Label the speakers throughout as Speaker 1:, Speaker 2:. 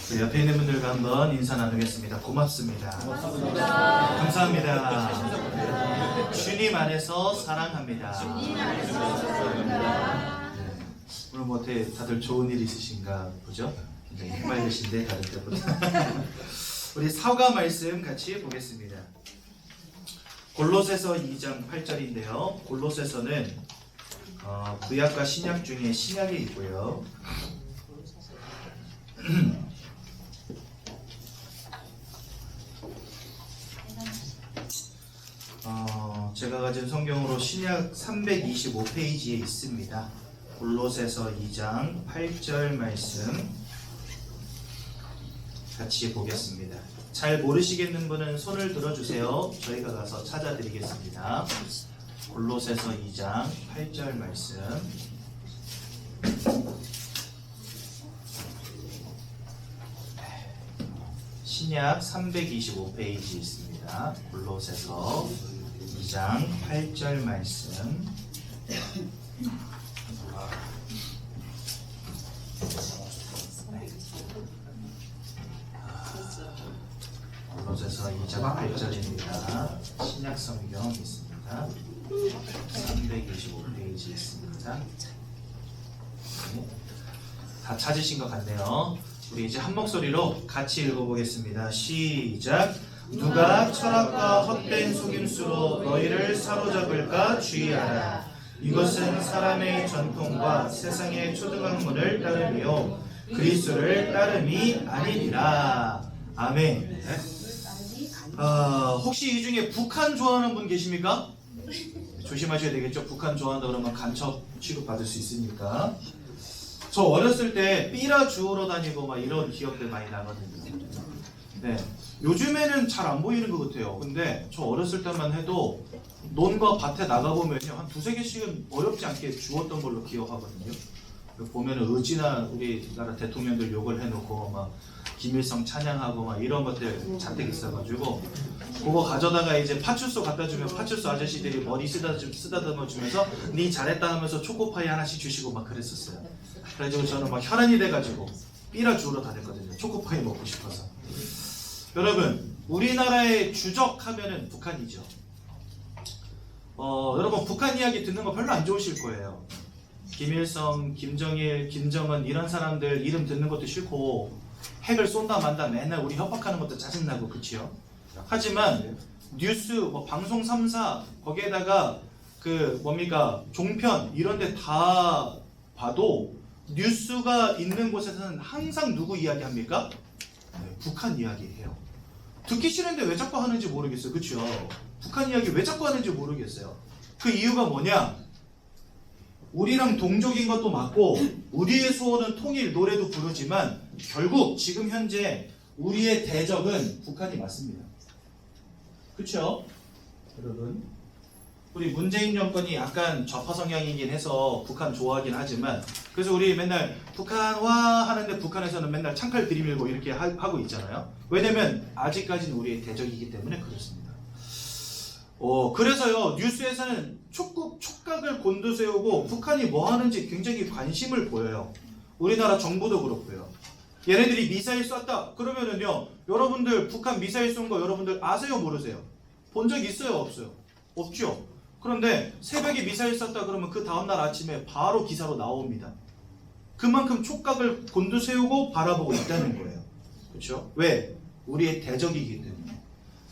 Speaker 1: 네, 옆에 있는 분들과 한번 인사 나누겠습니다. 고맙습니다. 감사합니다. 주님 안에서 사랑합니다. 네, 오늘 뭐 어떻게 다들 좋은 일 있으신가 보죠? 굉장히 해맑으신데 다른 때보다. 우리 사과 말씀 같이 보겠습니다. 골로새서 2장 8절인데요. 골로새서는 구약과 신약 중에 신약이 있고요. 제가 가진 성경으로 신약 325페이지에 있습니다. 골로새서 2장 8절 말씀 같이 보겠습니다. 잘 모르시겠는 분은 손을 들어주세요. 저희가 가서 찾아드리겠습니다. 골로새서 2장 8절 말씀. 신약 325페이지 있습니다. 골로새서 2장 8절 말씀. 골로새서 2장 8절입니다. 신약 성경 있습니다. 325페이지 있습니다. 다 찾으신 것 같네요. 우리 이제 한 목소리로 같이 읽어보겠습니다. 시작. 누가 철학과 헛된 속임수로 너희를 사로잡을까 주의하라. 이것은 사람의 전통과 세상의 초등학문을 따름이요 그리스도를 따름이 아니니라. 아멘. 혹시 이 중에 북한 좋아하는 분 계십니까? 조심하셔야 되겠죠. 북한 좋아한다 그러면 간첩 취급받을 수 있으니까. 저 어렸을 때 삐라 주우러 다니고 막 이런 기억들 많이 나거든요. 네. 요즘에는 잘 안 보이는 것 같아요. 근데 저 어렸을 때만 해도 논과 밭에 나가보면요. 한 두세 개씩은 어렵지 않게 주웠던 걸로 기억하거든요. 보면은 의지나 우리나라 대통령들 욕을 해놓고 막 김일성 찬양하고 막 이런 것들 잔뜩 있어가지고 그거 가져다가 이제 파출소 갖다 주면 파출소 아저씨들이 머리 쓰다듬어 주면서 니 잘했다 하면서 초코파이 하나씩 주시고 막 그랬었어요. 그래가지고 저는 막 혈안이 돼가지고 삐라 주우러 다녔거든요. 초코파이 먹고 싶어서. 여러분, 우리나라의 주적 하면은 북한이죠. 여러분 북한 이야기 듣는 거 별로 안 좋으실 거예요. 김일성, 김정일, 김정은 이런 사람들 이름 듣는 것도 싫고 핵을 쏜다 만다 맨날 우리 협박하는 것도 짜증나고 그치요? 하지만 뉴스, 방송 3사 거기에다가 종편 이런 데 다 봐도 뉴스가 있는 곳에서는 항상 누구 이야기 합니까? 네, 북한 이야기해요. 듣기 싫은데 왜 자꾸 하는지 모르겠어요. 그쵸? 북한 이야기 왜 자꾸 하는지 모르겠어요. 그 이유가 뭐냐? 우리랑 동족인 것도 맞고 우리의 소원은 통일 노래도 부르지만 결국 지금 현재 우리의 대적은 북한이 맞습니다. 그쵸? 여러분 우리 문재인 정권이 약간 좌파 성향이긴 해서 북한 좋아하긴 하지만 그래서 우리 맨날 북한화 하는데 북한에서는 맨날 창칼 들이밀고 이렇게 하고 있잖아요. 왜냐면 아직까지는 우리의 대적이기 때문에 그렇습니다. 그래서요 뉴스에서는 촉각을 곤두세우고 북한이 뭐 하는지 굉장히 관심을 보여요. 우리나라 정부도 그렇고요. 얘네들이 미사일 쐈다 그러면은요 여러분들 북한 미사일 쏜 거 여러분들 아세요 모르세요? 본 적 있어요 없어요? 없죠. 그런데 새벽에 미사일 쐈다 그러면 그 다음날 아침에 바로 기사로 나옵니다. 그만큼 촉각을 곤두세우고 바라보고 있다는 거예요. 그렇죠? 왜? 우리의 대적이기 때문에.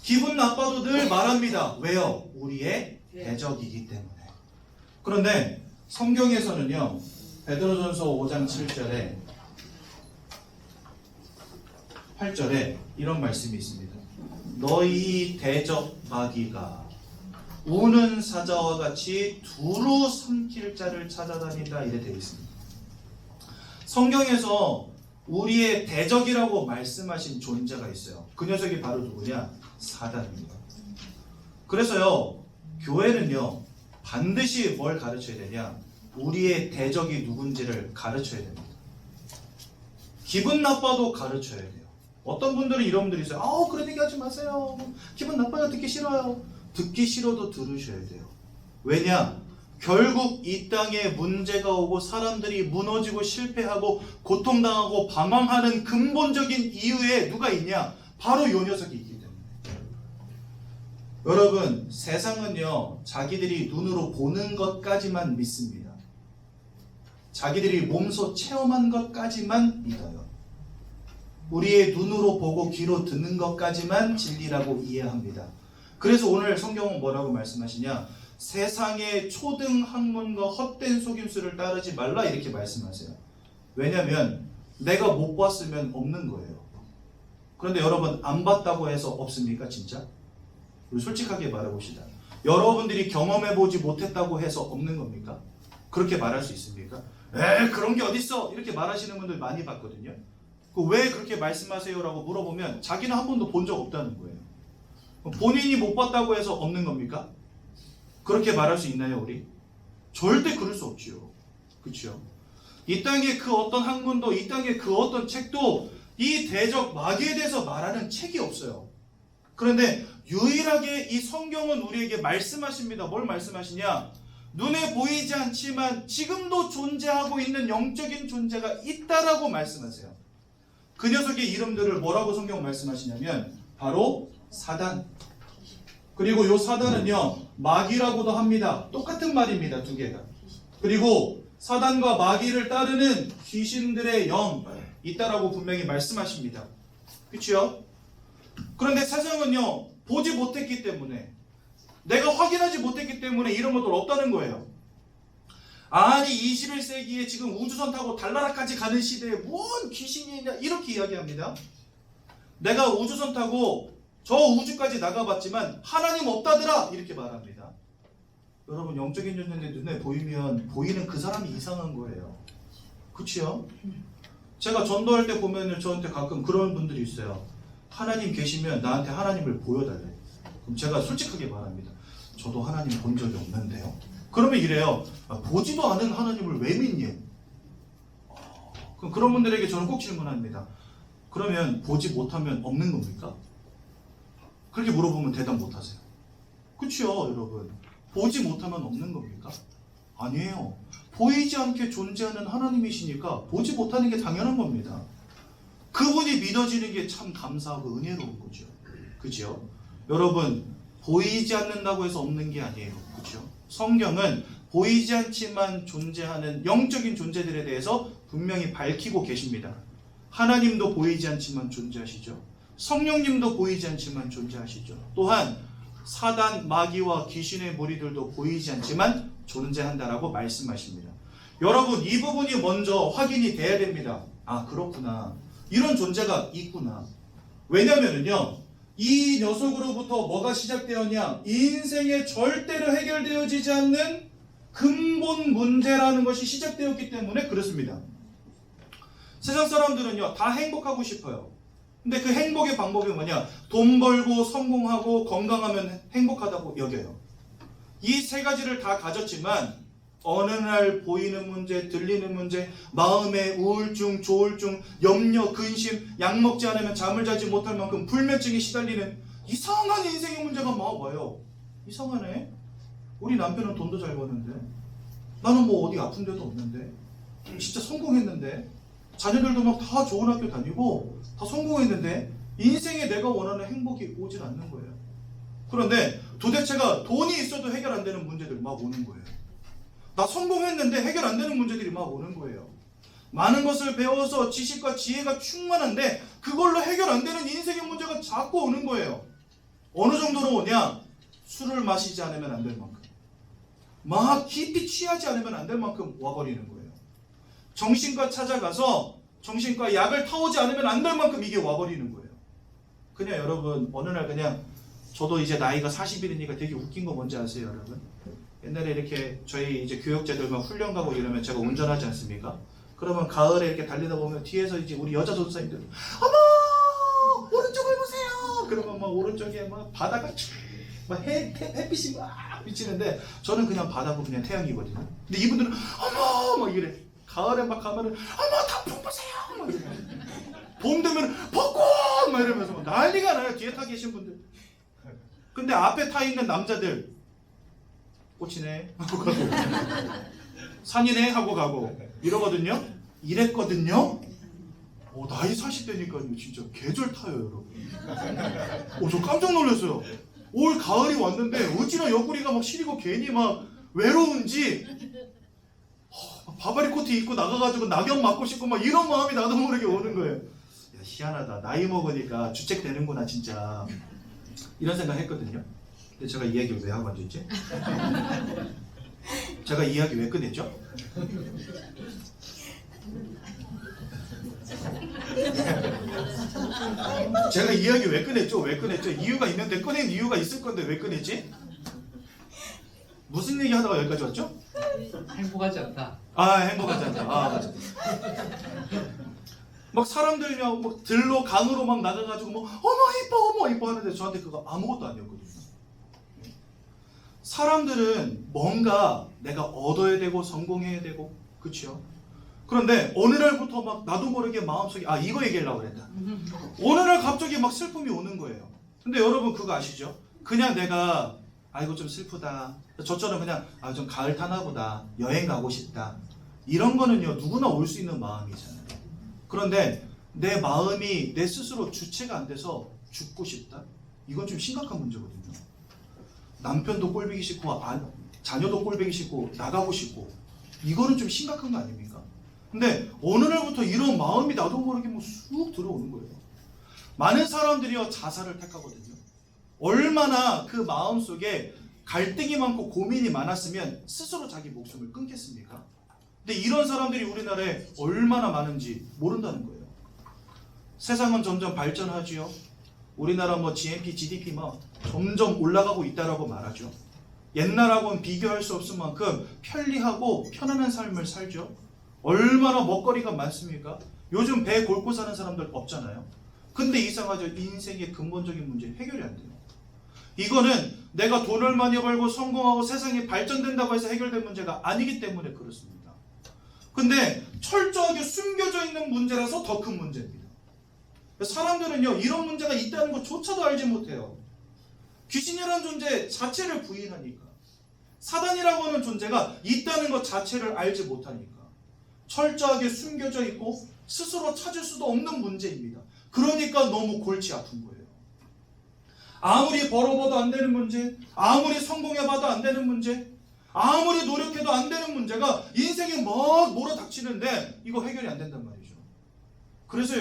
Speaker 1: 기분 나빠도 늘 말합니다. 왜요? 우리의 대적이기 때문에. 그런데 성경에서는요. 베드로전서 5장 7절에 8절에 이런 말씀이 있습니다. 너희 대적 마귀가 우는 사자와 같이 두루 삼킬 자를 찾아다닌다 이래 되어 있습니다. 성경에서 우리의 대적이라고 말씀하신 존재가 있어요. 그 녀석이 바로 누구냐? 사단입니다. 그래서요 교회는요 반드시 뭘 가르쳐야 되냐? 우리의 대적이 누군지를 가르쳐야 됩니다. 기분 나빠도 가르쳐야 돼요. 어떤 분들은 이런 분들이 있어요. 그런 얘기 하지 마세요. 기분 나빠요. 듣기 싫어요. 듣기 싫어도 들으셔야 돼요. 왜냐? 결국 이 땅에 문제가 오고 사람들이 무너지고 실패하고 고통당하고 방황하는 근본적인 이유에 누가 있냐? 바로 요 녀석이 있기 때문에. 여러분, 세상은요 자기들이 눈으로 보는 것까지만 믿습니다. 자기들이 몸소 체험한 것까지만 믿어요. 우리의 눈으로 보고 귀로 듣는 것까지만 진리라고 이해합니다. 그래서 오늘 성경은 뭐라고 말씀하시냐? 세상의 초등 학문과 헛된 속임수를 따르지 말라 이렇게 말씀하세요. 왜냐하면 내가 못 봤으면 없는 거예요. 그런데 여러분, 안 봤다고 해서 없습니까 진짜? 우리 솔직하게 말해봅시다. 여러분들이 경험해보지 못했다고 해서 없는 겁니까? 그렇게 말할 수 있습니까? 그런 게 어딨어? 이렇게 말하시는 분들 많이 봤거든요. 왜 그렇게 말씀하세요? 라고 물어보면 자기는 한 번도 본 적 없다는 거예요. 본인이 못 봤다고 해서 없는 겁니까? 그렇게 말할 수 있나요 우리? 절대 그럴 수 없지요. 그렇죠? 이 땅의 그 어떤 학문도, 이 땅의 그 어떤 책도 이 대적 마귀에 대해서 말하는 책이 없어요. 그런데 유일하게 이 성경은 우리에게 말씀하십니다. 뭘 말씀하시냐? 눈에 보이지 않지만 지금도 존재하고 있는 영적인 존재가 있다라고 말씀하세요. 그 녀석의 이름들을 뭐라고 성경 말씀하시냐면 바로 사단. 그리고 요 사단은요 마귀라고도 합니다. 똑같은 말입니다. 두 개가. 그리고 사단과 마귀를 따르는 귀신들의 영 있다라고 분명히 말씀하십니다. 그렇죠? 그런데 세상은요 보지 못했기 때문에, 내가 확인하지 못했기 때문에 이런 것들 없다는 거예요. 아니 21세기에 지금 우주선 타고 달나라까지 가는 시대에 뭔 귀신이 있냐 이렇게 이야기합니다. 내가 우주선 타고 저 우주까지 나가봤지만 하나님 없다더라 이렇게 말합니다. 여러분, 영적인 존재인데 눈에 보이면 보이는 그 사람이 이상한 거예요. 그치요? 제가 전도할 때 보면 저한테 가끔 그런 분들이 있어요. 하나님 계시면 나한테 하나님을 보여달래. 그럼 제가 솔직하게 말합니다. 저도 하나님 본 적이 없는데요. 그러면 이래요. 보지도 않은 하나님을 왜 믿니? 그럼 그런 분들에게 저는 꼭 질문합니다. 그러면 보지 못하면 없는 겁니까? 그렇게 물어보면 대답 못하세요. 그렇죠, 여러분? 보지 못하면 없는 겁니까? 아니에요. 보이지 않게 존재하는 하나님이시니까 보지 못하는 게 당연한 겁니다. 그분이 믿어지는 게 참 감사하고 은혜로운 거죠. 그죠? 여러분, 보이지 않는다고 해서 없는 게 아니에요. 그죠? 성경은 보이지 않지만 존재하는 영적인 존재들에 대해서 분명히 밝히고 계십니다. 하나님도 보이지 않지만 존재하시죠. 성령님도 보이지 않지만 존재하시죠. 또한 사단, 마귀와 귀신의 무리들도 보이지 않지만 존재한다라고 말씀하십니다. 여러분, 이 부분이 먼저 확인이 돼야 됩니다. 아, 그렇구나. 이런 존재가 있구나. 왜냐면은요, 이 녀석으로부터 뭐가 시작되었냐? 인생에 절대로 해결되어지지 않는 근본 문제라는 것이 시작되었기 때문에 그렇습니다. 세상 사람들은요, 다 행복하고 싶어요. 근데 그 행복의 방법이 뭐냐? 돈 벌고 성공하고 건강하면 행복하다고 여겨요. 이 세 가지를 다 가졌지만 어느 날 보이는 문제, 들리는 문제, 마음의 우울증, 조울증, 염려, 근심, 약 먹지 않으면 잠을 자지 못할 만큼 불면증에 시달리는 이상한 인생의 문제가 막 와요. 이상하네. 우리 남편은 돈도 잘 버는데, 나는 뭐 어디 아픈 데도 없는데, 진짜 성공했는데, 자녀들도 막 다 좋은 학교 다니고 다 성공했는데 인생에 내가 원하는 행복이 오질 않는 거예요. 그런데 도대체가 돈이 있어도 해결 안 되는 문제들 막 오는 거예요. 나 성공했는데 해결 안 되는 문제들이 막 오는 거예요. 많은 것을 배워서 지식과 지혜가 충만한데 그걸로 해결 안 되는 인생의 문제가 자꾸 오는 거예요. 어느 정도로 오냐? 술을 마시지 않으면 안 될 만큼, 막 깊이 취하지 않으면 안 될 만큼 와버리는 거예요. 정신과 찾아가서 정신과 약을 타오지 않으면 안 될 만큼 이게 와버리는 거예요. 그냥 여러분, 어느 날 그냥, 저도 이제 나이가 40일이니까 되게 웃긴 거 뭔지 아세요, 여러분? 옛날에 이렇게 저희 이제 교육자들 막 훈련 가고 이러면 제가 운전하지 않습니까? 그러면 가을에 이렇게 달리다 보면 뒤에서 이제 우리 여자 전사님들, 어머! 오른쪽을 보세요! 그러면 막 오른쪽에 막 바다가 막 햇빛이 막 비치는데 저는 그냥 바다고 그냥 태양이거든요. 근데 이분들은 어머! 막 이래. 가을에 막 가면은 어머! 단풍 보세요! 막 이래. 봄 되면 벚꽃! 막 이러면서 막 난리가 나요. 뒤에 타 계신 분들. 근데 앞에 타 있는 남자들, 꽃이네 하고 가고 산이네 하고 가고 이러거든요. 이랬거든요. 나이 40대니까 진짜 계절 타요 여러분. 저 깜짝 놀랐어요. 올 가을이 왔는데 어찌나 옆구리가 막 시리고 괜히 막 외로운지 바바리 코트 입고 나가가지고 낙엽 맞고 싶고 막 이런 마음이 나도 모르게 오는 거예요. 야, 희한하다. 나이 먹으니까 주책 되는구나 진짜. 이런 생각 했거든요. 근데 제가 이야기를 왜 하고 앉았지? 제가 이야기 왜 꺼냈죠? 제가 이야기 왜 꺼냈죠? 왜 꺼냈죠? 이유가 있는데 꺼낸 이유가 있을 건데 왜 꺼냈지? 무슨 얘기 하다가 여기까지 왔죠?
Speaker 2: 행복하지 않다.
Speaker 1: 행복하지 않다. 맞아. 막 사람들이랑 막 들로 강으로 막 나가가지고 뭐 어머 이뻐 하는데 저한테 그거 아무것도 아니었거든요. 사람들은 뭔가 내가 얻어야 되고 성공해야 되고 그렇죠? 그런데 어느 날부터 막 나도 모르게 마음속에 이거 얘기하려고 그랬다. 어느 날 갑자기 막 슬픔이 오는 거예요. 근데 여러분 그거 아시죠? 그냥 내가 이거 좀 슬프다. 저처럼 그냥 좀 가을 타나보다. 여행 가고 싶다. 이런 거는요 누구나 올 수 있는 마음이잖아요. 그런데 내 마음이 내 스스로 주체가 안 돼서 죽고 싶다. 이건 좀 심각한 문제거든요. 남편도 꼴보기 싫고 자녀도 꼴보기 싫고 나가고 싶고 이거는 좀 심각한 거 아닙니까? 근데 어느 날부터 이런 마음이 나도 모르게 뭐 쑥 들어오는 거예요. 많은 사람들이요 자살을 택하거든요. 얼마나 그 마음속에 갈등이 많고 고민이 많았으면 스스로 자기 목숨을 끊겠습니까? 근데 이런 사람들이 우리나라에 얼마나 많은지 모른다는 거예요. 세상은 점점 발전하지요. 우리나라 GNP, GDP 점점 올라가고 있다라고 말하죠. 옛날하고는 비교할 수 없을 만큼 편리하고 편안한 삶을 살죠. 얼마나 먹거리가 많습니까? 요즘 배 골고 사는 사람들 없잖아요. 근데 이상하죠. 인생의 근본적인 문제 해결이 안 돼요. 이거는 내가 돈을 많이 벌고 성공하고 세상이 발전된다고 해서 해결된 문제가 아니기 때문에 그렇습니다. 근데 철저하게 숨겨져 있는 문제라서 더 큰 문제입니다. 사람들은요 이런 문제가 있다는 것조차도 알지 못해요. 귀신이라는 존재 자체를 부인하니까, 사단이라고 하는 존재가 있다는 것 자체를 알지 못하니까 철저하게 숨겨져 있고 스스로 찾을 수도 없는 문제입니다. 그러니까 너무 골치 아픈 거예요. 아무리 벌어봐도 안 되는 문제, 아무리 성공해봐도 안 되는 문제, 아무리 노력해도 안 되는 문제가 인생에 막 몰아닥치는데 이거 해결이 안 된단 말이죠. 그래서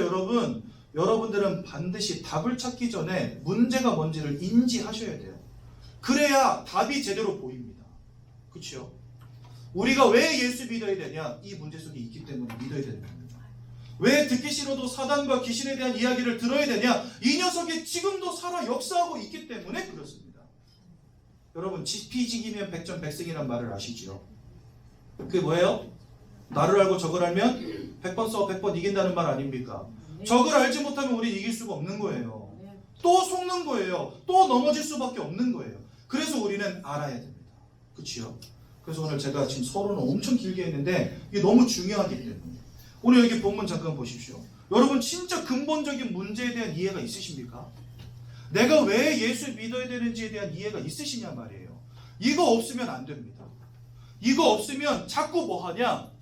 Speaker 1: 여러분들은 반드시 답을 찾기 전에 문제가 뭔지를 인지하셔야 돼요. 그래야 답이 제대로 보입니다. 그렇죠? 우리가 왜 예수 믿어야 되냐? 이 문제 속에 있기 때문에 믿어야 되는 겁니다. 왜 듣기 싫어도 사단과 귀신에 대한 이야기를 들어야 되냐? 이 녀석이 지금도 살아 역사하고 있기 때문에 그렇습니다. 여러분 지피지기면 백전백승이란 말을 아시죠? 그게 뭐예요? 나를 알고 적을 알면 100번 써 100번 이긴다는 말 아닙니까? 적을 알지 못하면 우리 이길 수가 없는 거예요. 또 속는 거예요. 또 넘어질 수밖에 없는 거예요. 그래서 우리는 알아야 됩니다. 그렇죠? 그래서 오늘 제가 지금 서론을 엄청 길게 했는데 이게 너무 중요하기 때문에 오늘 여기 본문 잠깐 보십시오. 여러분 진짜 근본적인 문제에 대한 이해가 있으십니까? 내가 왜 예수 믿어야 되는지에 대한 이해가 있으시냐 말이에요. 이거 없으면 안 됩니다. 이거 없으면 자꾸 뭐 하냐?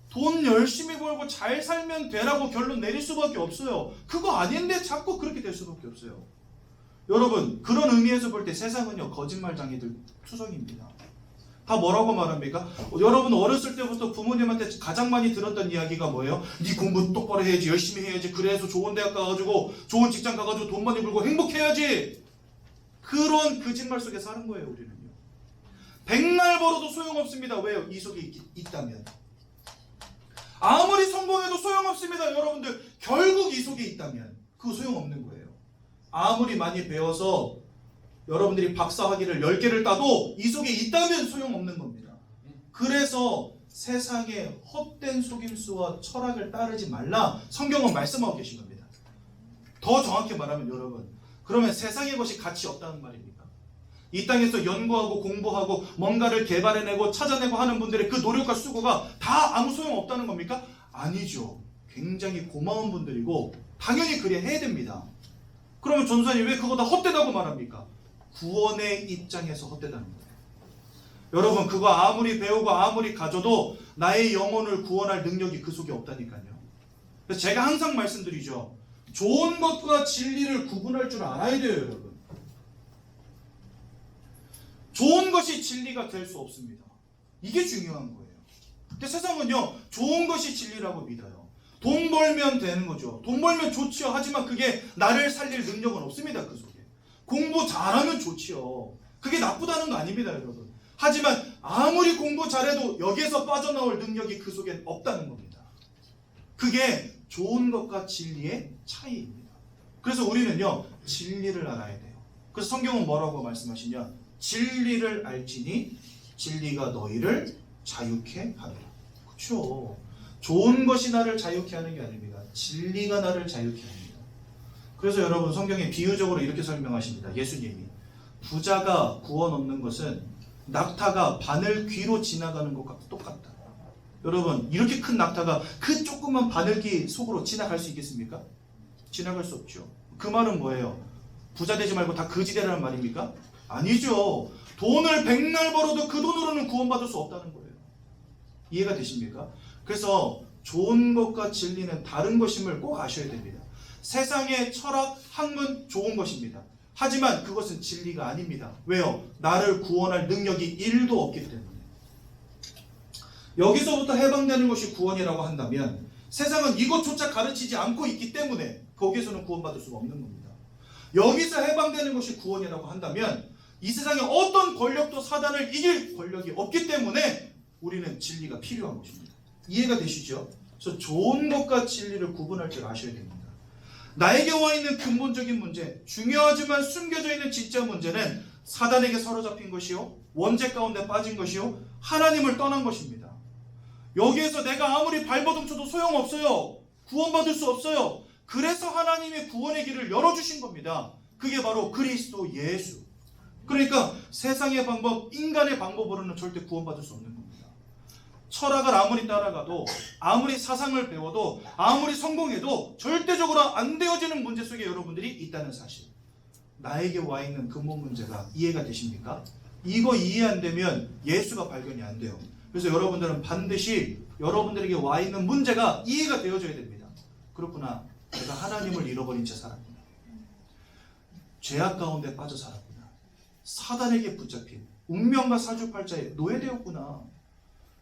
Speaker 1: 돈 열심히 벌고 잘 살면 되라고 결론 내릴 수밖에 없어요. 그거 아닌데 자꾸 그렇게 될 수밖에 없어요. 여러분 그런 의미에서 볼 때 세상은요 거짓말장애들 투성입니다. 다 뭐라고 말합니까? 여러분 어렸을 때부터 부모님한테 가장 많이 들었던 이야기가 뭐예요? 네 공부 똑바로 해야지, 열심히 해야지, 그래서 좋은 대학 가가지고 좋은 직장 가가지고 돈 많이 벌고 행복해야지. 그런 거짓말 속에 사는 거예요. 우리는요. 백날 벌어도 소용없습니다. 왜요? 이 속에 있다면. 아무리 성공해도 소용없습니다. 여러분들 결국 이 속에 있다면 그거 소용없는 거예요. 아무리 많이 배워서 여러분들이 박사 학위를 10개를 따도 이 속에 있다면 소용없는 겁니다. 그래서 세상의 헛된 속임수와 철학을 따르지 말라 성경은 말씀하고 계신 겁니다. 더 정확히 말하면 여러분 그러면 세상의 것이 가치 없다는 말입니까? 이 땅에서 연구하고 공부하고 뭔가를 개발해내고 찾아내고 하는 분들의 그 노력과 수고가 다 아무 소용 없다는 겁니까? 아니죠. 굉장히 고마운 분들이고 당연히 그래야 해야 됩니다. 그러면 전도사님 왜 그거 다 헛되다고 말합니까? 구원의 입장에서 헛되다는 거예요. 여러분 그거 아무리 배우고 아무리 가져도 나의 영혼을 구원할 능력이 그 속에 없다니까요. 그래서 제가 항상 말씀드리죠. 좋은 것과 진리를 구분할 줄 알아야 돼요, 여러분. 좋은 것이 진리가 될 수 없습니다. 이게 중요한 거예요. 근데 세상은요, 좋은 것이 진리라고 믿어요. 돈 벌면 되는 거죠. 돈 벌면 좋지요. 하지만 그게 나를 살릴 능력은 없습니다, 그 속에. 공부 잘하면 좋지요. 그게 나쁘다는 거 아닙니다, 여러분. 하지만 아무리 공부 잘해도 여기에서 빠져나올 능력이 그 속에 없다는 겁니다. 그게 좋은 것과 진리의 차이입니다. 그래서 우리는요, 진리를 알아야 돼요. 그래서 성경은 뭐라고 말씀하시냐? 진리를 알지니 진리가 너희를 자유케 하리라. 그렇죠. 좋은 것이 나를 자유케 하는 게 아닙니다. 진리가 나를 자유케 합니다. 그래서 여러분 성경에 비유적으로 이렇게 설명하십니다. 예수님이 부자가 구원 얻는 것은 낙타가 바늘 귀로 지나가는 것과 똑같다. 여러분 이렇게 큰 낙타가 그 조그만 바늘귀 속으로 지나갈 수 있겠습니까? 지나갈 수 없죠. 그 말은 뭐예요? 부자 되지 말고 다 거지 되라는 말입니까? 아니죠. 돈을 백날 벌어도 그 돈으로는 구원받을 수 없다는 거예요. 이해가 되십니까? 그래서 좋은 것과 진리는 다른 것임을 꼭 아셔야 됩니다. 세상의 철학, 학문 좋은 것입니다. 하지만 그것은 진리가 아닙니다. 왜요? 나를 구원할 능력이 1도 없기 때문에. 여기서부터 해방되는 것이 구원이라고 한다면 세상은 이것조차 가르치지 않고 있기 때문에 거기에서는 구원받을 수가 없는 겁니다. 여기서 해방되는 것이 구원이라고 한다면 이 세상에 어떤 권력도 사단을 이길 권력이 없기 때문에 우리는 진리가 필요한 것입니다. 이해가 되시죠? 그래서 좋은 것과 진리를 구분할 줄 아셔야 됩니다. 나에게 와 있는 근본적인 문제, 중요하지만 숨겨져 있는 진짜 문제는 사단에게 사로잡힌 것이요, 원죄 가운데 빠진 것이요, 하나님을 떠난 것입니다. 여기에서 내가 아무리 발버둥쳐도 소용없어요. 구원받을 수 없어요. 그래서 하나님의 구원의 길을 열어주신 겁니다. 그게 바로 그리스도 예수. 그러니까 세상의 방법, 인간의 방법으로는 절대 구원받을 수 없는 겁니다. 철학을 아무리 따라가도, 아무리 사상을 배워도, 아무리 성공해도 절대적으로 안 되어지는 문제 속에 여러분들이 있다는 사실. 나에게 와 있는 근본 문제가 이해가 되십니까? 이거 이해 안 되면 예수가 발견이 안 돼요. 그래서 여러분들은 반드시 여러분들에게 와 있는 문제가 이해가 되어져야 됩니다. 그렇구나. 내가 하나님을 잃어버린 채 살았구나. 죄악 가운데 빠져 살았구나. 사단에게 붙잡힌 운명과 사주팔자에 노예되었구나.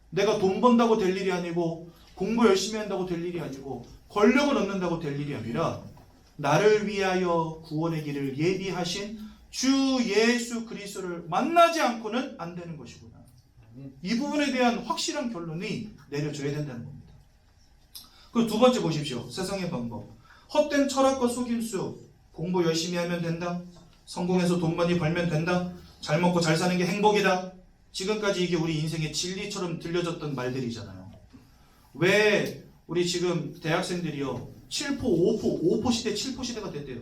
Speaker 1: 내가 돈 번다고 될 일이 아니고 공부 열심히 한다고 될 일이 아니고 권력을 얻는다고 될 일이 아니라 나를 위하여 구원의 길을 예비하신 주 예수 그리스도를 만나지 않고는 안 되는 것이구나. 이 부분에 대한 확실한 결론이 내려져야 된다는 겁니다. 그리고 두 번째 보십시오. 세상의 방법. 헛된 철학과 속임수. 공부 열심히 하면 된다. 성공해서 돈 많이 벌면 된다. 잘 먹고 잘 사는 게 행복이다. 지금까지 이게 우리 인생의 진리처럼 들려졌던 말들이잖아요. 왜 우리 지금 대학생들이요 7포, 5포 시대, 7포 시대가 됐대요.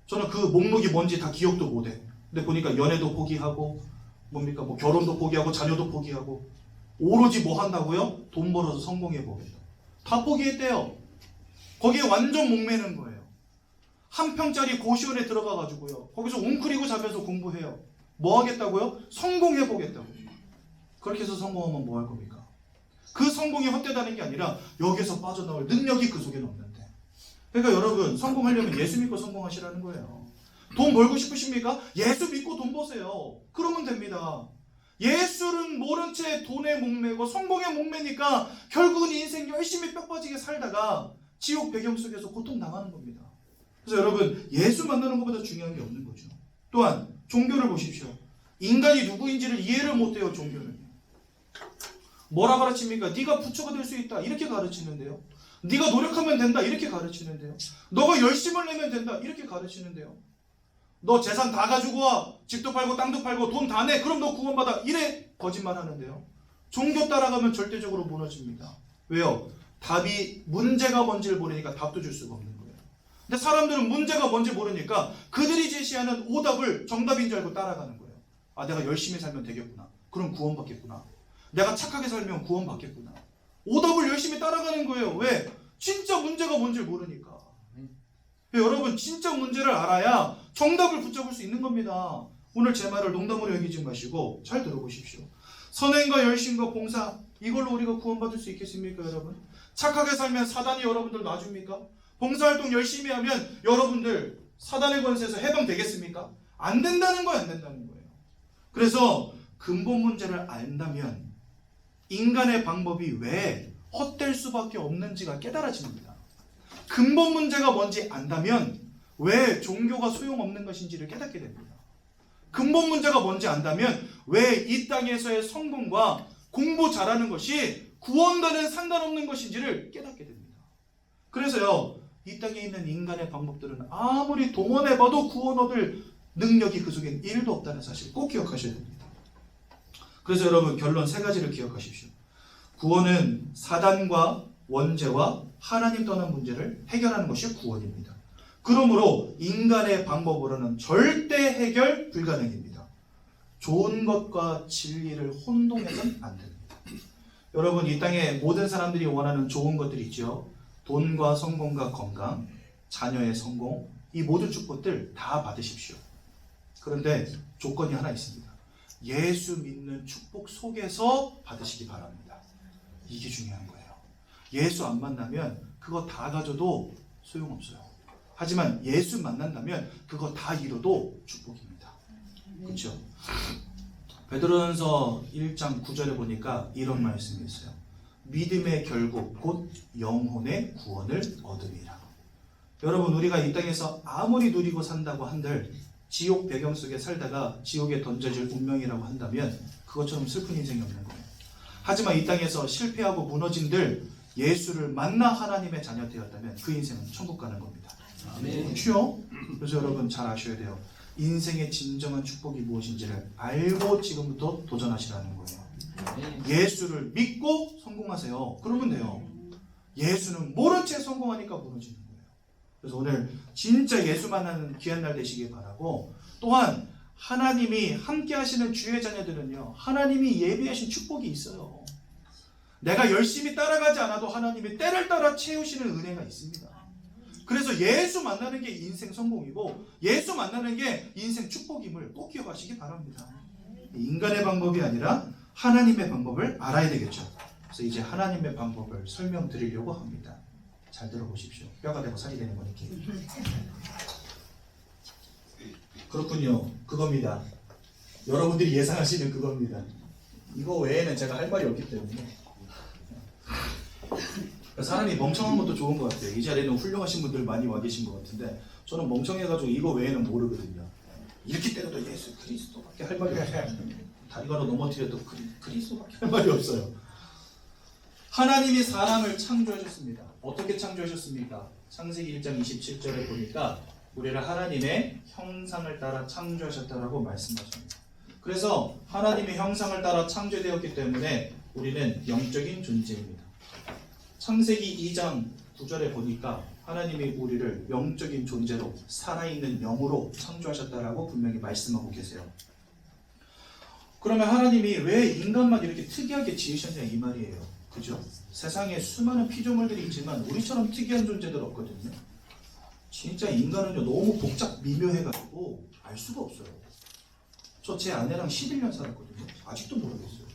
Speaker 1: 저는 그 목록이 뭔지 다 기억도 못해. 근데 보니까 연애도 포기하고 뭡니까 뭐 결혼도 포기하고 자녀도 포기하고 오로지 뭐 한다고요? 돈 벌어서 성공해 보겠다. 다 포기했대요. 거기에 완전 목매는 거예요. 한 평짜리 고시원에 들어가가지고요. 거기서 웅크리고 자면서 공부해요. 뭐 하겠다고요? 성공해 보겠다고. 그렇게 해서 성공하면 뭐 할 겁니까? 그 성공이 헛되다는 게 아니라 여기서 빠져나올 능력이 그 속에는 없는데. 그러니까 여러분 성공하려면 예수 믿고 성공하시라는 거예요. 돈 벌고 싶으십니까? 예수 믿고 돈 버세요. 그러면 됩니다. 예수는 모른 채 돈에 목매고 성공에 목매니까 결국은 인생 열심히 뼈 빠지게 살다가 지옥 배경 속에서 고통당하는 겁니다. 그래서 여러분 예수 만나는 것보다 중요한 게 없는 거죠. 또한 종교를 보십시오. 인간이 누구인지를 이해를 못해요. 종교는 뭐라 가르칩니까? 네가 부처가 될 수 있다 이렇게 가르치는데요. 네가 노력하면 된다 이렇게 가르치는데요. 너가 열심을 내면 된다 이렇게 가르치는데요. 너 재산 다 가지고 와. 집도 팔고 땅도 팔고 돈 다 내. 그럼 너 구원받아. 이래 거짓말하는데요. 종교 따라가면 절대적으로 무너집니다. 왜요? 답이 문제가 뭔지를 모르니까 답도 줄 수가 없는 거예요. 근데 사람들은 문제가 뭔지 모르니까 그들이 제시하는 오답을 정답인 줄 알고 따라가는 거예요. 아, 내가 열심히 살면 되겠구나. 그럼 구원받겠구나. 내가 착하게 살면 구원받겠구나. 오답을 열심히 따라가는 거예요. 왜? 진짜 문제가 뭔지 모르니까. 여러분 진짜 문제를 알아야 정답을 붙잡을 수 있는 겁니다. 오늘 제 말을 농담으로 여기지 마시고 잘 들어보십시오. 선행과 열심과 봉사, 이걸로 우리가 구원받을 수 있겠습니까, 여러분? 착하게 살면 사단이 여러분들 놔줍니까? 봉사활동 열심히 하면 여러분들 사단의 권세에서 해방되겠습니까? 안 된다는 거예요, 안 된다는 거예요. 그래서 근본 문제를 안다면 인간의 방법이 왜 헛될 수밖에 없는지가 깨달아집니다. 근본 문제가 뭔지 안다면 왜 종교가 소용없는 것인지를 깨닫게 됩니다. 근본 문제가 뭔지 안다면 왜 이 땅에서의 성공과 공부 잘하는 것이 구원과는 상관없는 것인지를 깨닫게 됩니다. 그래서요, 이 땅에 있는 인간의 방법들은 아무리 동원해봐도 구원 얻을 능력이 그 속엔 1도 없다는 사실을 꼭 기억하셔야 됩니다. 그래서 여러분, 결론 3가지를 기억하십시오. 구원은 사단과 원죄와 하나님 떠난 문제를 해결하는 것이 구원입니다. 그러므로 인간의 방법으로는 절대 해결 불가능입니다. 좋은 것과 진리를 혼동해서는 안 됩니다. 여러분, 이 땅에 모든 사람들이 원하는 좋은 것들이 있죠. 돈과 성공과 건강, 자녀의 성공, 이 모든 축복들 다 받으십시오. 그런데 조건이 하나 있습니다. 예수 믿는 축복 속에서 받으시기 바랍니다. 이게 중요한 거예요. 예수 안 만나면 그거 다 가져도 소용없어요. 하지만 예수 만난다면 그거 다 잃어도 축복입니다. 그렇죠? 베드로전서 1장 9절에 보니까 이런 말씀이 있어요. 믿음의 결국 곧 영혼의 구원을 얻으리라. 여러분, 우리가 이 땅에서 아무리 누리고 산다고 한들 지옥 배경 속에 살다가 지옥에 던져질 운명이라고 한다면 그것처럼 슬픈 인생이 없는 거예요. 하지만 이 땅에서 실패하고 무너진들 예수를 만나 하나님의 자녀 되었다면 그 인생은 천국 가는 겁니다. 그렇죠? 그래서 여러분 잘 아셔야 돼요. 인생의 진정한 축복이 무엇인지를 알고 지금부터 도전하시라는 거예요. 예수를 믿고 성공하세요. 그러면 돼요. 예수는 모른 채 성공하니까 무너지는 거예요. 그래서 오늘 진짜 예수 만나는 귀한 날 되시길 바라고, 또한 하나님이 함께 하시는 주의 자녀들은요, 하나님이 예비하신 축복이 있어요. 내가 열심히 따라가지 않아도 하나님이 때를 따라 채우시는 은혜가 있습니다. 그래서 예수 만나는 게 인생 성공이고 예수 만나는 게 인생 축복임을 꼭 기억하시기 바랍니다. 인간의 방법이 아니라 하나님의 방법을 알아야 되겠죠. 그래서 이제 하나님의 방법을 설명드리려고 합니다. 잘 들어보십시오. 뼈가 되고 살이 되는 거니까. 그렇군요. 그겁니다. 여러분들이 예상하시는 그겁니다. 이거 외에는 제가 할 말이 없기 때문에. 사람이 멍청한 것도 좋은 것 같아요. 이 자리에는 훌륭하신 분들 많이 와 계신 것 같은데 저는 멍청해가지고 이거 외에는 모르거든요. 이렇게 때려도 예수 그리스도밖에 할 말이 없어요. 다리가로 넘어뜨려도 그리스도밖에 할 말이 없어요. 하나님이 사람을 창조하셨습니다. 어떻게 창조하셨습니까? 창세기 1장 27절에 보니까 우리를 하나님의 형상을 따라 창조하셨다라고 말씀하십니다. 그래서 하나님의 형상을 따라 창조되었기 때문에 우리는 영적인 존재입니다. 창세기 2장 9절에 보니까 하나님이 우리를 영적인 존재로 살아있는 영으로 창조하셨다라고 분명히 말씀하고 계세요. 그러면 하나님이 왜 인간만 이렇게 특이하게 지으셨냐 이 말이에요. 그죠? 세상에 수많은 피조물들이 있지만 우리처럼 특이한 존재들 없거든요. 진짜 인간은요 너무 복잡 미묘해가지고 알 수가 없어요. 저 제 아내랑 11년 살았거든요. 아직도 모르겠어요.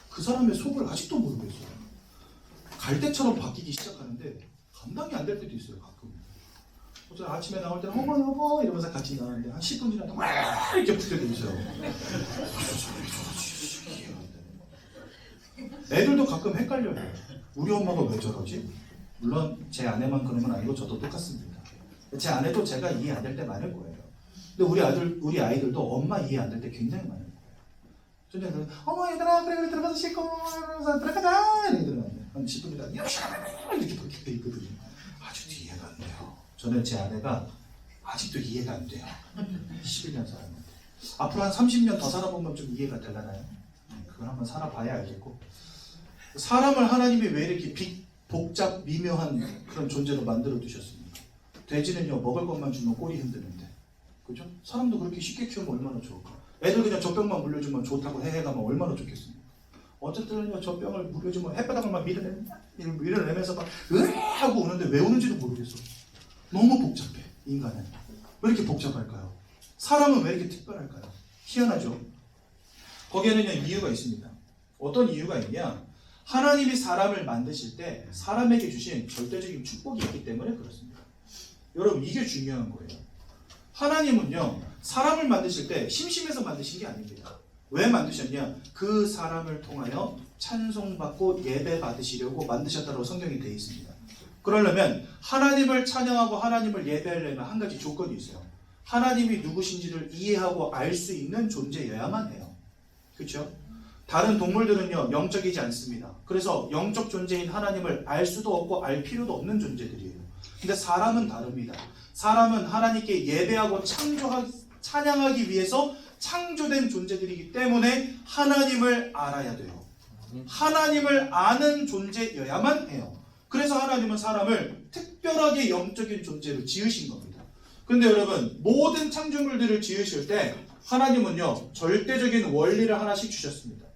Speaker 1: 그 사람의 속을 아직도 모르겠어요. 갈대처럼 바뀌기 시작하는데 감당이 안 될 때도 있어요. 가끔. 어제 아침에 나올 때는 어머 여보 이러면서 같이 나왔는데 한 10분 지나도 막 이렇게 붙게 돼 있어요. 애들도 가끔 헷갈려요. 우리 엄마가 왜 저러지? 물론 제 아내만 그런 건 아니고 저도 똑같습니다. 제 아내도 제가 이해 안 될 때 많을 거예요. 근데 우리 아이들도 엄마 이해 안 될 때 굉장히 많을 거예요. 저는 어머 얘들아 그래 들어가서 씻고 이러면서 들어가자 이러더라고요. 한 10분 있다가 이렇게 그렇게 돼 있거든요. 아직도 이해가 안 돼요. 저는 제 아내가 아직도 이해가 안 돼요. 11년 살았는데 앞으로 한 30년 더 살아보면 좀 이해가 되려나요? 그건 한번 살아봐야 알겠고, 사람을 하나님이 왜 이렇게 복잡 미묘한 그런 존재로 만들어 두셨습니까? 돼지는요 먹을 것만 주면 꼬리 흔드는데, 그죠? 사람도 그렇게 쉽게 키우면 얼마나 좋을까? 애들 그냥 젖병만 물려주면 좋다고 해가면 얼마나 좋겠습니까? 어쨌든요 젖병을 물려주면 햇바닥을 막 밀어내면서 막 하고 우는데 왜 우는지도 모르겠어. 너무 복잡해. 인간은 왜 이렇게 복잡할까요? 사람은 왜 이렇게 특별할까요? 희한하죠. 거기에는 이유가 있습니다. 어떤 이유가 있냐? 하나님이 사람을 만드실 때 사람에게 주신 절대적인 축복이 있기 때문에 그렇습니다. 여러분 이게 중요한 거예요. 하나님은요 사람을 만드실 때 심심해서 만드신 게 아닙니다. 왜 만드셨냐? 그 사람을 통하여 찬송받고 예배 받으시려고 만드셨다고 성경이 되어 있습니다. 그러려면 하나님을 찬양하고 하나님을 예배하려면 한 가지 조건이 있어요. 하나님이 누구신지를 이해하고 알 수 있는 존재여야만 해요. 그렇죠? 다른 동물들은요 영적이지 않습니다. 그래서 영적 존재인 하나님을 알 수도 없고 알 필요도 없는 존재들이에요. 근데 사람은 다릅니다. 사람은 하나님께 예배하고 찬양하기 위해서 창조된 존재들이기 때문에 하나님을 알아야 돼요. 하나님을 아는 존재여야만 해요. 그래서 하나님은 사람을 특별하게 영적인 존재로 지으신 겁니다. 근데 여러분 모든 창조물들을 지으실 때 하나님은요 절대적인 원리를 하나씩 주셨습니다.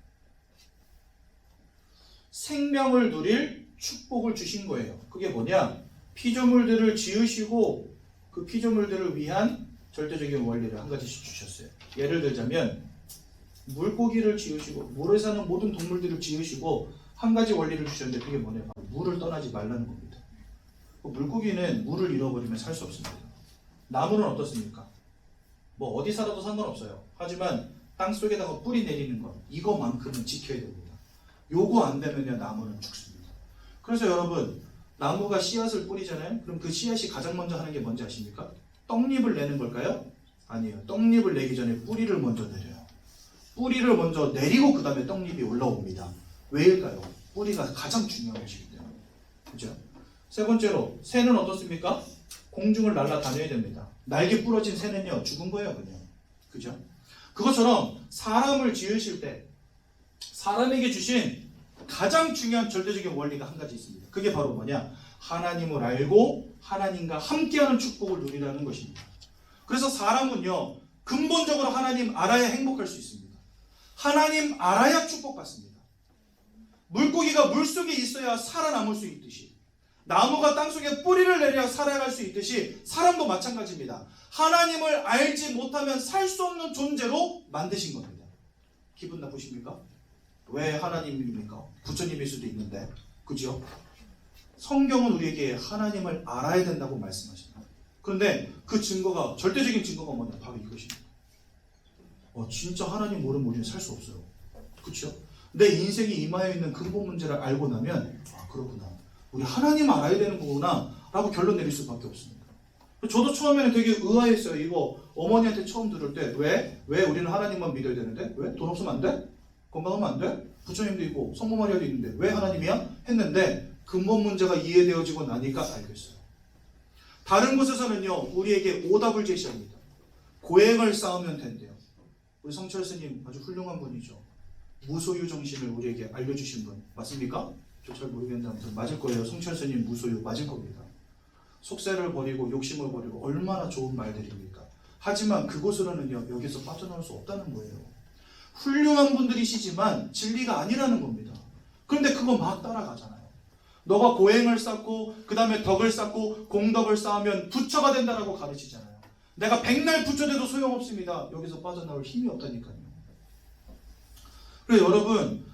Speaker 1: 생명을 누릴 축복을 주신 거예요. 그게 뭐냐? 피조물들을 지으시고 그 피조물들을 위한 절대적인 원리를 한 가지씩 주셨어요. 예를 들자면 물고기를 지으시고 물에 사는 모든 동물들을 지으시고 한 가지 원리를 주셨는데 그게 뭐냐? 바로 물을 떠나지 말라는 겁니다. 물고기는 물을 잃어버리면 살 수 없습니다. 나무는 어떻습니까? 뭐 어디 살아도 상관없어요. 하지만 땅 속에다가 뿌리 내리는 것 이거만큼은 지켜야 됩니다. 요거 안 되면요 나무는 죽습니다. 그래서 여러분 나무가 씨앗을 뿌리잖아요. 그럼 그 씨앗이 가장 먼저 하는 게 뭔지 아십니까? 떡잎을 내는 걸까요? 아니에요. 떡잎을 내기 전에 뿌리를 먼저 내려요. 뿌리를 먼저 내리고 그 다음에 떡잎이 올라옵니다. 왜일까요? 뿌리가 가장 중요한 것이기 때문에. 그죠? 세 번째로 새는 어떻습니까? 공중을 날아다녀야 됩니다. 날개 부러진 새는요 죽은 거예요 그냥. 그죠? 그것처럼 사람을 지으실 때 사람에게 주신 가장 중요한 절대적인 원리가 한 가지 있습니다. 그게 바로 뭐냐? 하나님을 알고 하나님과 함께하는 축복을 누리라는 것입니다. 그래서 사람은요 근본적으로 하나님 알아야 행복할 수 있습니다. 하나님 알아야 축복받습니다. 물고기가 물속에 있어야 살아남을 수 있듯이 나무가 땅속에 뿌리를 내려야 살아갈 수 있듯이 사람도 마찬가지입니다. 하나님을 알지 못하면 살 수 없는 존재로 만드신 겁니다. 기분 나쁘십니까? 왜 하나님입니까? 부처님일 수도 있는데. 그죠? 성경은 우리에게 하나님을 알아야 된다고 말씀하십니다. 그런데 그 증거가 절대적인 증거가 뭐냐? 바로 이것입니다. 진짜 하나님 모르면 우리는 살 수 없어요. 그렇죠? 내 인생이 임하여 있는 근본 문제를 알고 나면 그렇구나. 우리 하나님 알아야 되는 거구나 라고 결론 내릴 수밖에 없습니다. 저도 처음에는 되게 의아했어요. 이거 어머니한테 처음 들을 때 왜 우리는 하나님만 믿어야 되는데? 왜? 돈 없으면 안 돼? 건강하면 안 돼? 부처님도 있고 성모 마리아도 있는데 왜 하나님이야? 했는데 근본 문제가 이해되어지고 나니까 알겠어요. 다른 곳에서는요 우리에게 오답을 제시합니다. 고행을 쌓으면 된대요. 우리 성철 스님 아주 훌륭한 분이죠. 무소유 정신을 우리에게 알려주신 분 맞습니까? 저 잘 모르겠는데 맞을 거예요. 성철 스님 무소유 맞을 겁니다. 속세를 버리고 욕심을 버리고 얼마나 좋은 말들입니까? 하지만 그곳으로는요 여기서 빠져나올 수 없다는 거예요. 훌륭한 분들이시지만 진리가 아니라는 겁니다. 그런데 그거 막 따라가잖아요. 너가 고행을 쌓고 그 다음에 덕을 쌓고 공덕을 쌓으면 부처가 된다라고 가르치잖아요. 내가 백날 부처 돼도 소용없습니다. 여기서 빠져나올 힘이 없다니까요. 그래서 여러분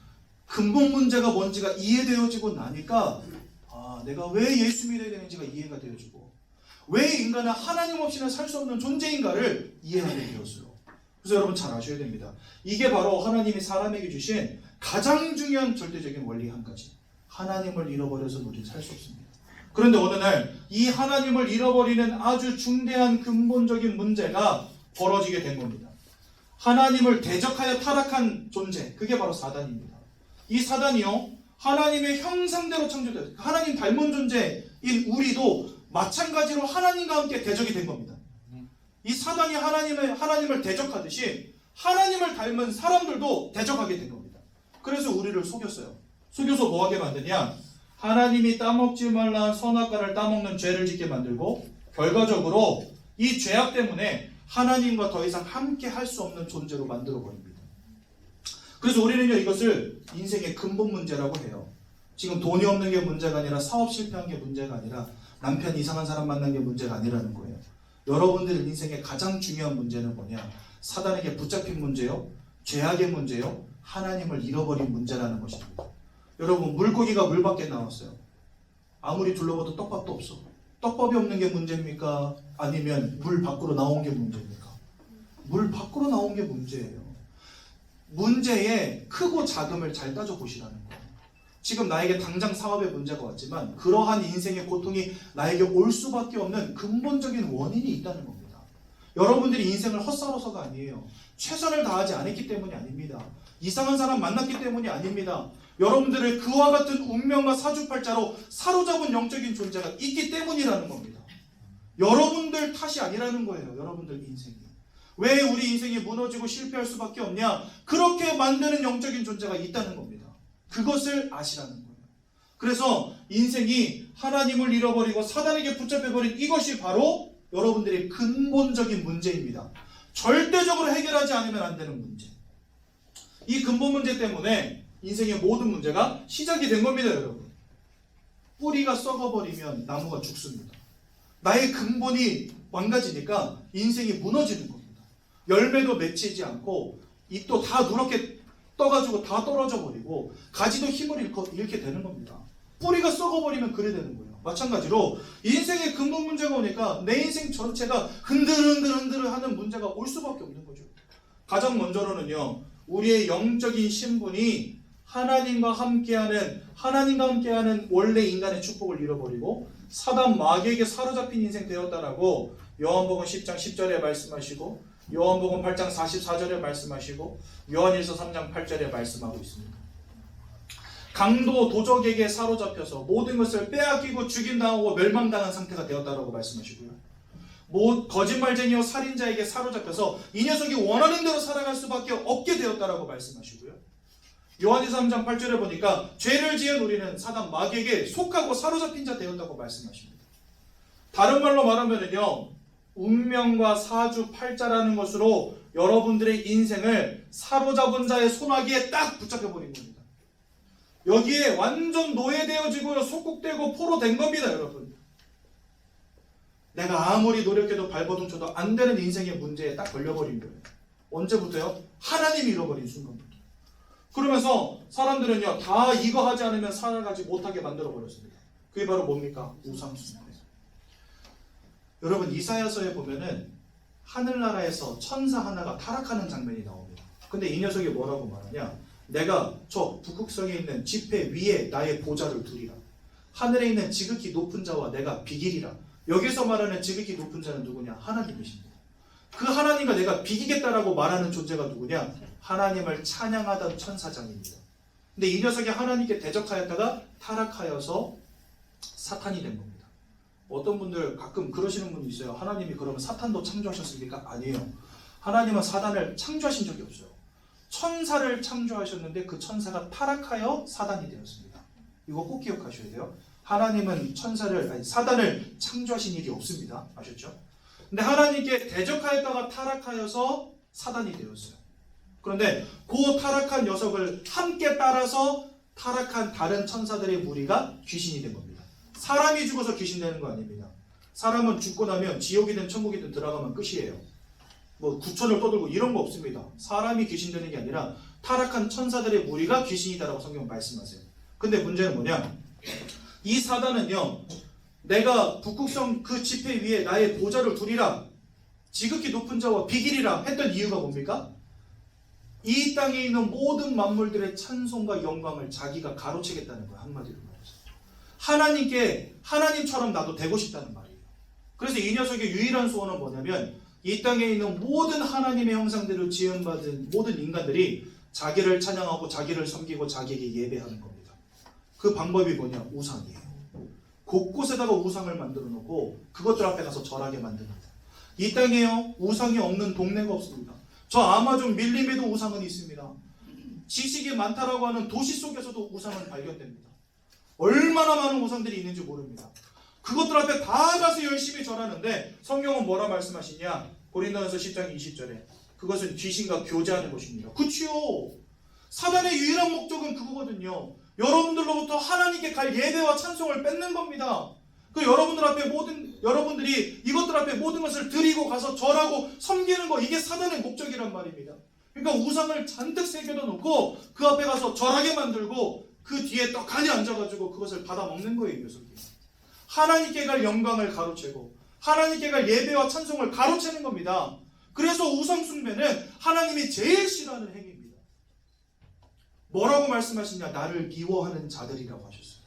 Speaker 1: 근본 문제가 뭔지가 이해되어지고 나니까 내가 왜 예수 믿어야 되는지가 이해가 되어지고 왜 인간은 하나님 없이는 살 수 없는 존재인가를 이해하게 되었어요. 그래서 여러분 잘 아셔야 됩니다. 이게 바로 하나님이 사람에게 주신 가장 중요한 절대적인 원리 한 가지. 하나님을 잃어버려서 우리는 살 수 없습니다. 그런데 어느 날 이 하나님을 잃어버리는 아주 중대한 근본적인 문제가 벌어지게 된 겁니다. 하나님을 대적하여 타락한 존재, 그게 바로 사단입니다. 이 사단이요 하나님의 형상대로 창조되었어요. 하나님 닮은 존재인 우리도 마찬가지로 하나님과 함께 대적이 된 겁니다. 이 사단이 하나님을 대적하듯이 하나님을 닮은 사람들도 대적하게 된 겁니다. 그래서 우리를 속였어요. 속여서 뭐하게 만드냐? 하나님이 따먹지 말라 선악과를 따먹는 죄를 짓게 만들고 결과적으로 이 죄악 때문에 하나님과 더 이상 함께 할 수 없는 존재로 만들어 버립니다. 그래서 우리는요 이것을 인생의 근본 문제라고 해요. 지금 돈이 없는 게 문제가 아니라 사업 실패한 게 문제가 아니라 남편 이상한 사람 만난 게 문제가 아니라는 거예요. 여러분들 인생의 가장 중요한 문제는 뭐냐? 사단에게 붙잡힌 문제요, 죄악의 문제요, 하나님을 잃어버린 문제라는 것입니다. 여러분, 물고기가 물 밖에 나왔어요. 아무리 둘러봐도 떡밥도 없어. 떡밥이 없는 게 문제입니까? 아니면 물 밖으로 나온 게 문제입니까? 물 밖으로 나온 게 문제예요. 문제의 크고 작음을 잘 따져보시라는 거예요. 지금 나에게 당장 사업에 문제가 왔지만 그러한 인생의 고통이 나에게 올 수밖에 없는 근본적인 원인이 있다는 겁니다. 여러분들이 인생을 헛살아서가 아니에요. 최선을 다하지 않았기 때문이 아닙니다. 이상한 사람 만났기 때문이 아닙니다. 여러분들을 그와 같은 운명과 사주팔자로 사로잡은 영적인 존재가 있기 때문이라는 겁니다. 여러분들 탓이 아니라는 거예요. 여러분들 인생이. 왜 우리 인생이 무너지고 실패할 수밖에 없냐? 그렇게 만드는 영적인 존재가 있다는 겁니다. 그것을 아시라는 거예요. 그래서 인생이 하나님을 잃어버리고 사단에게 붙잡혀버린 이것이 바로 여러분들의 근본적인 문제입니다. 절대적으로 해결하지 않으면 안 되는 문제. 이 근본 문제 때문에 인생의 모든 문제가 시작이 된 겁니다, 여러분. 뿌리가 썩어버리면 나무가 죽습니다. 나의 근본이 망가지니까 인생이 무너지는 겁니다. 열매도 맺히지 않고 잎도 다 누렇게 떠가지고 다 떨어져 버리고 가지도 힘을 잃게 되는 겁니다. 뿌리가 썩어버리면 그래 되는 거예요. 마찬가지로 인생의 근본 문제가 오니까 내 인생 전체가 흔들흔들 하는 문제가 올 수밖에 없는 거죠. 가장 먼저로는요, 우리의 영적인 신분이 하나님과 함께하는 원래 인간의 축복을 잃어버리고 사단 마귀에게 사로잡힌 인생 되었다라고 요한복음 10장 10절에 말씀하시고 요한복음 8장 44절에 말씀하시고 요한일서 3장 8절에 말씀하고 있습니다. 강도 도적에게 사로잡혀서 모든 것을 빼앗기고 죽임당하고 멸망당한 상태가 되었다라고 말씀하시고요. 거짓말쟁이와 살인자에게 사로잡혀서 이 녀석이 원하는 대로 살아갈 수밖에 없게 되었다라고 말씀하시고요. 요한일서 3장 8절에 보니까 죄를 지은 우리는 사단 마귀에게 속하고 사로잡힌 자 되었다고 말씀하십니다. 다른 말로 말하면요, 운명과 사주 팔자라는 것으로 여러분들의 인생을 사로잡은 자의 손아귀에 딱 붙잡혀버린 겁니다. 여기에 완전 노예되어지고 속국되고 포로된 겁니다, 여러분. 내가 아무리 노력해도 발버둥 쳐도 안 되는 인생의 문제에 딱 걸려버린 거예요. 언제부터요? 하나님이 잃어버린 순간부터. 그러면서 사람들은요, 다 이거 하지 않으면 살아가지 못하게 만들어버렸습니다. 그게 바로 뭡니까? 우상숭배예요. 여러분, 이사야서에 보면은 하늘나라에서 천사 하나가 타락하는 장면이 나옵니다. 근데 이 녀석이 뭐라고 말하냐? 내가 저 북극성에 있는 지폐 위에 나의 보좌를 두리라. 하늘에 있는 지극히 높은 자와 내가 비기리라. 여기서 말하는 지극히 높은 자는 누구냐? 하나님이십니다. 그 하나님과 내가 비기겠다라고 말하는 존재가 누구냐? 하나님을 찬양하던 천사장입니다. 근데 이 녀석이 하나님께 대적하였다가 타락하여서 사탄이 된 겁니다. 어떤 분들 가끔 그러시는 분이 있어요. 하나님이 그러면 사탄도 창조하셨습니까? 아니에요. 하나님은 사단을 창조하신 적이 없어요. 천사를 창조하셨는데 그 천사가 타락하여 사단이 되었습니다. 이거 꼭 기억하셔야 돼요. 하나님은 사단을 창조하신 일이 없습니다. 아셨죠? 근데 하나님께 대적하였다가 타락하여서 사단이 되었어요. 그런데 그 타락한 녀석을 함께 따라서 타락한 다른 천사들의 무리가 귀신이 된 겁니다. 사람이 죽어서 귀신 되는 거 아닙니다. 사람은 죽고 나면 지옥이든 천국이든 들어가면 끝이에요. 뭐 구천을 떠들고 이런 거 없습니다. 사람이 귀신 되는 게 아니라 타락한 천사들의 무리가 귀신이다라고 성경은 말씀하세요. 근데 문제는 뭐냐? 이 사단은요, 내가 북극성 그 지폐 위에 나의 보좌를 두리라, 지극히 높은 자와 비기리라 했던 이유가 뭡니까? 이 땅에 있는 모든 만물들의 찬송과 영광을 자기가 가로채겠다는 거예요. 한마디로 말해서 하나님처럼 나도 되고 싶다는 말이에요. 그래서 이 녀석의 유일한 소원은 뭐냐면 이 땅에 있는 모든 하나님의 형상대로 지음받은 모든 인간들이 자기를 찬양하고 자기를 섬기고 자기에게 예배하는 겁니다. 그 방법이 뭐냐? 우상이에요. 곳곳에다가 우상을 만들어 놓고 그것들 앞에 가서 절하게 만듭니다. 이 땅에요, 우상이 없는 동네가 없습니다. 저 아마존 밀림에도 우상은 있습니다. 지식이 많다라고 하는 도시 속에서도 우상은 발견됩니다. 얼마나 많은 우상들이 있는지 모릅니다. 그것들 앞에 다 가서 열심히 절하는데 성경은 뭐라 말씀하시냐? 고린도전서 10장 20절에 그것은 귀신과 교제하는 것입니다. 그치요? 사단의 유일한 목적은 그거거든요. 여러분들로부터 하나님께 갈 예배와 찬송을 뺏는 겁니다. 그 여러분들이 이것들 앞에 모든 것을 드리고 가서 절하고 섬기는 거, 이게 사단의 목적이란 말입니다. 그러니까 우상을 잔뜩 새겨다 놓고 그 앞에 가서 절하게 만들고 그 뒤에 떡하니 앉아가지고 그것을 받아먹는 거예요. 이 녀석이. 하나님께 갈 영광을 가로채고 하나님께 갈 예배와 찬송을 가로채는 겁니다. 그래서 우상 숭배는 하나님이 제일 싫어하는 행위입니다. 뭐라고 말씀하시냐? 나를 미워하는 자들이라고 하셨어요.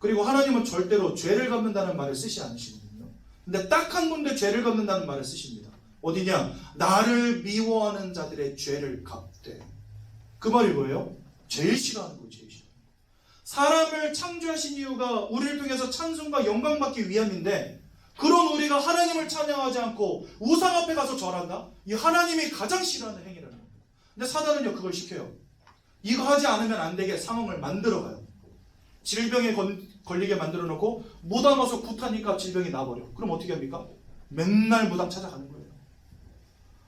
Speaker 1: 그리고 하나님은 절대로 죄를 갚는다는 말을 쓰지 않으시거든요. 근데 딱 한 군데 죄를 갚는다는 말을 쓰십니다. 어디냐? 나를 미워하는 자들의 죄를 갚되. 그 말이 뭐예요? 제일 싫어하는 거예요. 제일 싫어하는 거예요. 사람을 창조하신 이유가 우리를 통해서 찬송과 영광 받기 위함인데 그런 우리가 하나님을 찬양하지 않고 우상 앞에 가서 절한다? 이 하나님이 가장 싫어하는 행위라는 겁니다. 근데 사단은요 그걸 시켜요. 이거 하지 않으면 안 되게 상황을 만들어가요. 질병에 걸리게 만들어 놓고 무당 와서 굿하니까 질병이 나버려. 그럼 어떻게 합니까? 맨날 무당 찾아가는 거예요.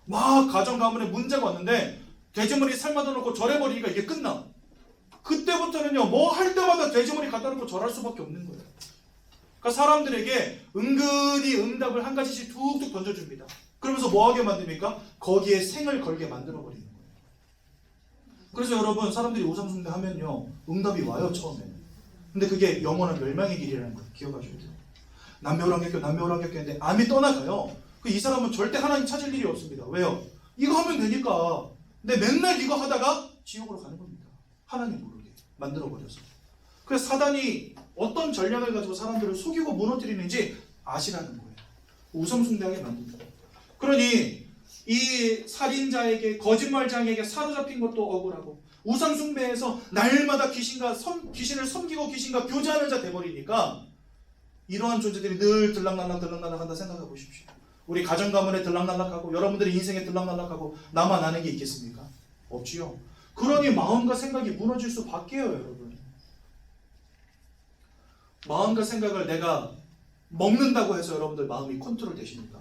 Speaker 1: 막 가정 가문에 문제가 왔는데 돼지머리 삶아다 놓고 절해버리니까 이게 끝나. 그때부터는요 뭐 할 때마다 돼지머리 갖다 놓고 절할 수밖에 없는 거예요. 그러니까 사람들에게 은근히 응답을 한 가지씩 툭툭 던져줍니다. 그러면서 뭐하게 만듭니까? 거기에 생을 걸게 만들어버리는 거예요. 그래서 여러분 사람들이 우상숭배 하면요 응답이 와요 처음에는. 근데 그게 영원한 멸망의 길이라는 걸 기억하셔야 돼요. 남묘랑객교인데 암이 떠나가요. 이 사람은 절대 하나님 찾을 일이 없습니다. 왜요? 이거 하면 되니까. 근데 맨날 이거 하다가 지옥으로 가는 겁니다. 하나님 모르게 만들어버려서. 그래서 사단이 어떤 전략을 가지고 사람들을 속이고 무너뜨리는지 아시라는 거예요. 우상숭배하게 만듭니다. 그러니 이 살인자에게 거짓말장에게 사로잡힌 것도 억울하고 우상숭배에서 날마다 귀신을 섬기고 귀신과 교제하는 자 돼버리니까 이러한 존재들이 늘 들락날락 한다 생각해 보십시오. 우리 가정 가문에 들락날락하고 여러분들의 인생에 들락날락하고 나만 아는 게 있겠습니까? 없지요. 그러니 마음과 생각이 무너질 수밖에요. 여러분. 마음과 생각을 내가 먹는다고 해서 여러분들 마음이 컨트롤 되십니까?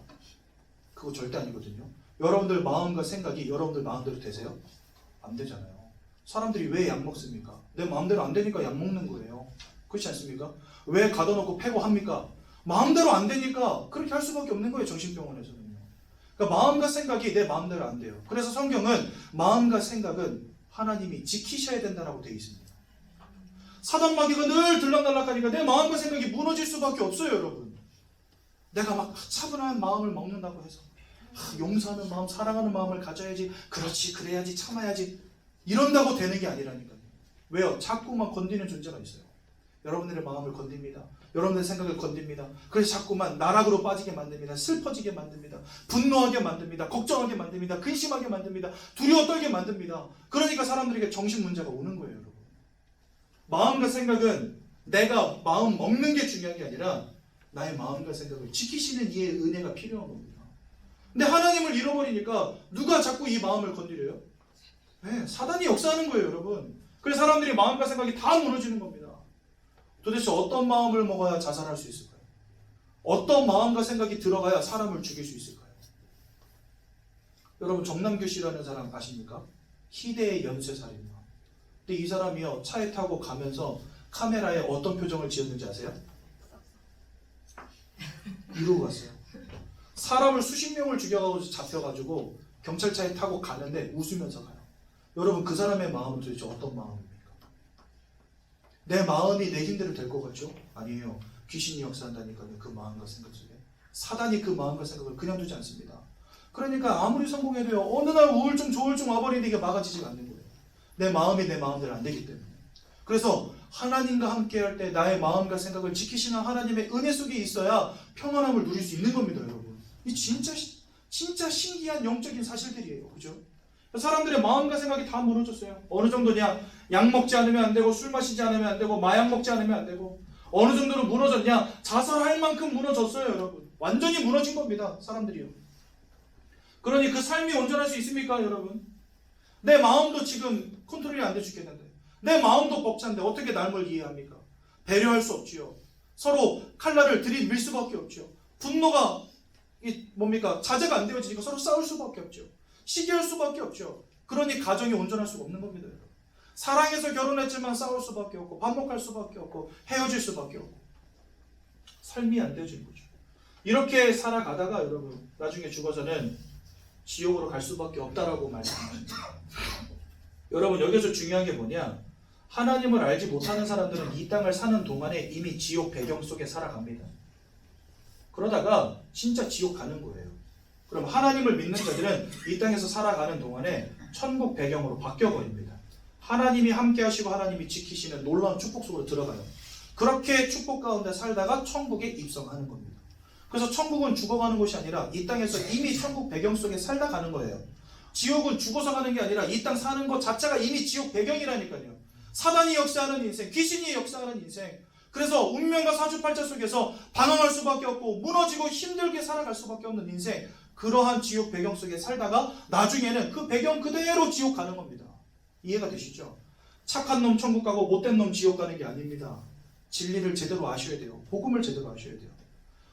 Speaker 1: 그거 절대 아니거든요. 여러분들 마음과 생각이 여러분들 마음대로 되세요? 안 되잖아요. 사람들이 왜 약 먹습니까? 내 마음대로 안 되니까 약 먹는 거예요. 그렇지 않습니까? 왜 가둬놓고 패고 합니까? 마음대로 안 되니까 그렇게 할 수밖에 없는 거예요. 정신병원에서는요. 그러니까 마음과 생각이 내 마음대로 안 돼요. 그래서 성경은 마음과 생각은 하나님이 지키셔야 된다고 되어 있습니다. 사단 마귀가 늘 들락날락하니까 내 마음과 생각이 무너질 수밖에 없어요. 여러분. 내가 막 차분한 마음을 먹는다고 해서 용서하는 마음, 사랑하는 마음을 가져야지, 그렇지, 그래야지, 참아야지 이런다고 되는 게 아니라니까요. 왜요? 자꾸만 건드리는 존재가 있어요. 여러분들의 마음을 건듭니다. 여러분들의 생각을 건듭니다. 그래서 자꾸만 나락으로 빠지게 만듭니다. 슬퍼지게 만듭니다. 분노하게 만듭니다. 걱정하게 만듭니다. 근심하게 만듭니다. 두려워 떨게 만듭니다. 그러니까 사람들에게 정신 문제가 오는 거예요. 여러분. 마음과 생각은 내가 마음 먹는 게 중요한 게 아니라 나의 마음과 생각을 지키시는 이의 은혜가 필요한 겁니다. 근데 하나님을 잃어버리니까 누가 자꾸 이 마음을 건드려요? 네, 사단이 역사하는 거예요. 여러분. 그래서 사람들이 마음과 생각이 다 무너지는 겁니다. 도대체 어떤 마음을 먹어야 자살할 수 있을까요? 어떤 마음과 생각이 들어가야 사람을 죽일 수 있을까요? 여러분 정남규 씨라는 사람 아십니까? 희대의 연쇄살인마. 근데 이 사람이요 차에 타고 가면서 카메라에 어떤 표정을 지었는지 아세요? 이러고 갔어요. 사람을 수십 명을 죽여가지고 잡혀가지고 경찰차에 타고 가는데 웃으면서 가요. 여러분 그 사람의 마음은 도대체 어떤 마음입니까? 내 마음이 내 힘대로 될 것 같죠? 아니에요. 귀신이 역사한다니까요. 그 마음과 생각 속에. 사단이 그 마음과 생각을 그냥 두지 않습니다. 그러니까 아무리 성공해도요. 어느 날 우울증 조울증 와버리는데 이게 막아지지가 않는 거예요. 내 마음이 내 마음대로 안 되기 때문에. 그래서 하나님과 함께 할 때 나의 마음과 생각을 지키시는 하나님의 은혜 속에 있어야 평안함을 누릴 수 있는 겁니다. 여러분. 이 진짜 신기한 영적인 사실들이에요. 그죠? 사람들의 마음과 생각이 다 무너졌어요. 어느 정도냐? 약 먹지 않으면 안 되고 술 마시지 않으면 안 되고 마약 먹지 않으면 안 되고 어느 정도로 무너졌냐? 자살할 만큼 무너졌어요. 여러분. 완전히 무너진 겁니다. 사람들이요. 그러니 그 삶이 온전할 수 있습니까? 여러분. 내 마음도 지금 컨트롤이 안 돼 죽겠는데 내 마음도 벅찬데 어떻게 남을 이해합니까? 배려할 수 없지요. 서로 칼날을 들이밀 수밖에 없죠. 분노가 자제가 안 되어지니까 서로 싸울 수밖에 없죠. 시기할 수밖에 없죠. 그러니 가정이 온전할 수가 없는 겁니다. 여러분. 사랑해서 결혼했지만 싸울 수밖에 없고 반복할 수밖에 없고 헤어질 수밖에 없고 삶이 안 되어지는 거죠. 이렇게 살아가다가 여러분 나중에 죽어서는 지옥으로 갈 수밖에 없다라고 말씀하십니다. 여러분 여기서 중요한 게 뭐냐? 하나님을 알지 못하는 사람들은 이 땅을 사는 동안에 이미 지옥 배경 속에 살아갑니다. 그러다가 진짜 지옥 가는 거예요. 그럼 하나님을 믿는 자들은 이 땅에서 살아가는 동안에 천국 배경으로 바뀌어버립니다. 하나님이 함께 하시고 하나님이 지키시는 놀라운 축복 속으로 들어가요. 그렇게 축복 가운데 살다가 천국에 입성하는 겁니다. 그래서 천국은 죽어가는 곳이 아니라 이 땅에서 이미 천국 배경 속에 살다 가는 거예요. 지옥은 죽어서 가는 게 아니라 이 땅 사는 것 자체가 이미 지옥 배경이라니까요. 사단이 역사하는 인생, 귀신이 역사하는 인생. 그래서 운명과 사주팔자 속에서 방황할 수밖에 없고 무너지고 힘들게 살아갈 수밖에 없는 인생. 그러한 지옥 배경 속에 살다가 나중에는 그 배경 그대로 지옥 가는 겁니다. 이해가 되시죠? 착한 놈 천국 가고 못된 놈 지옥 가는 게 아닙니다. 진리를 제대로 아셔야 돼요. 복음을 제대로 아셔야 돼요.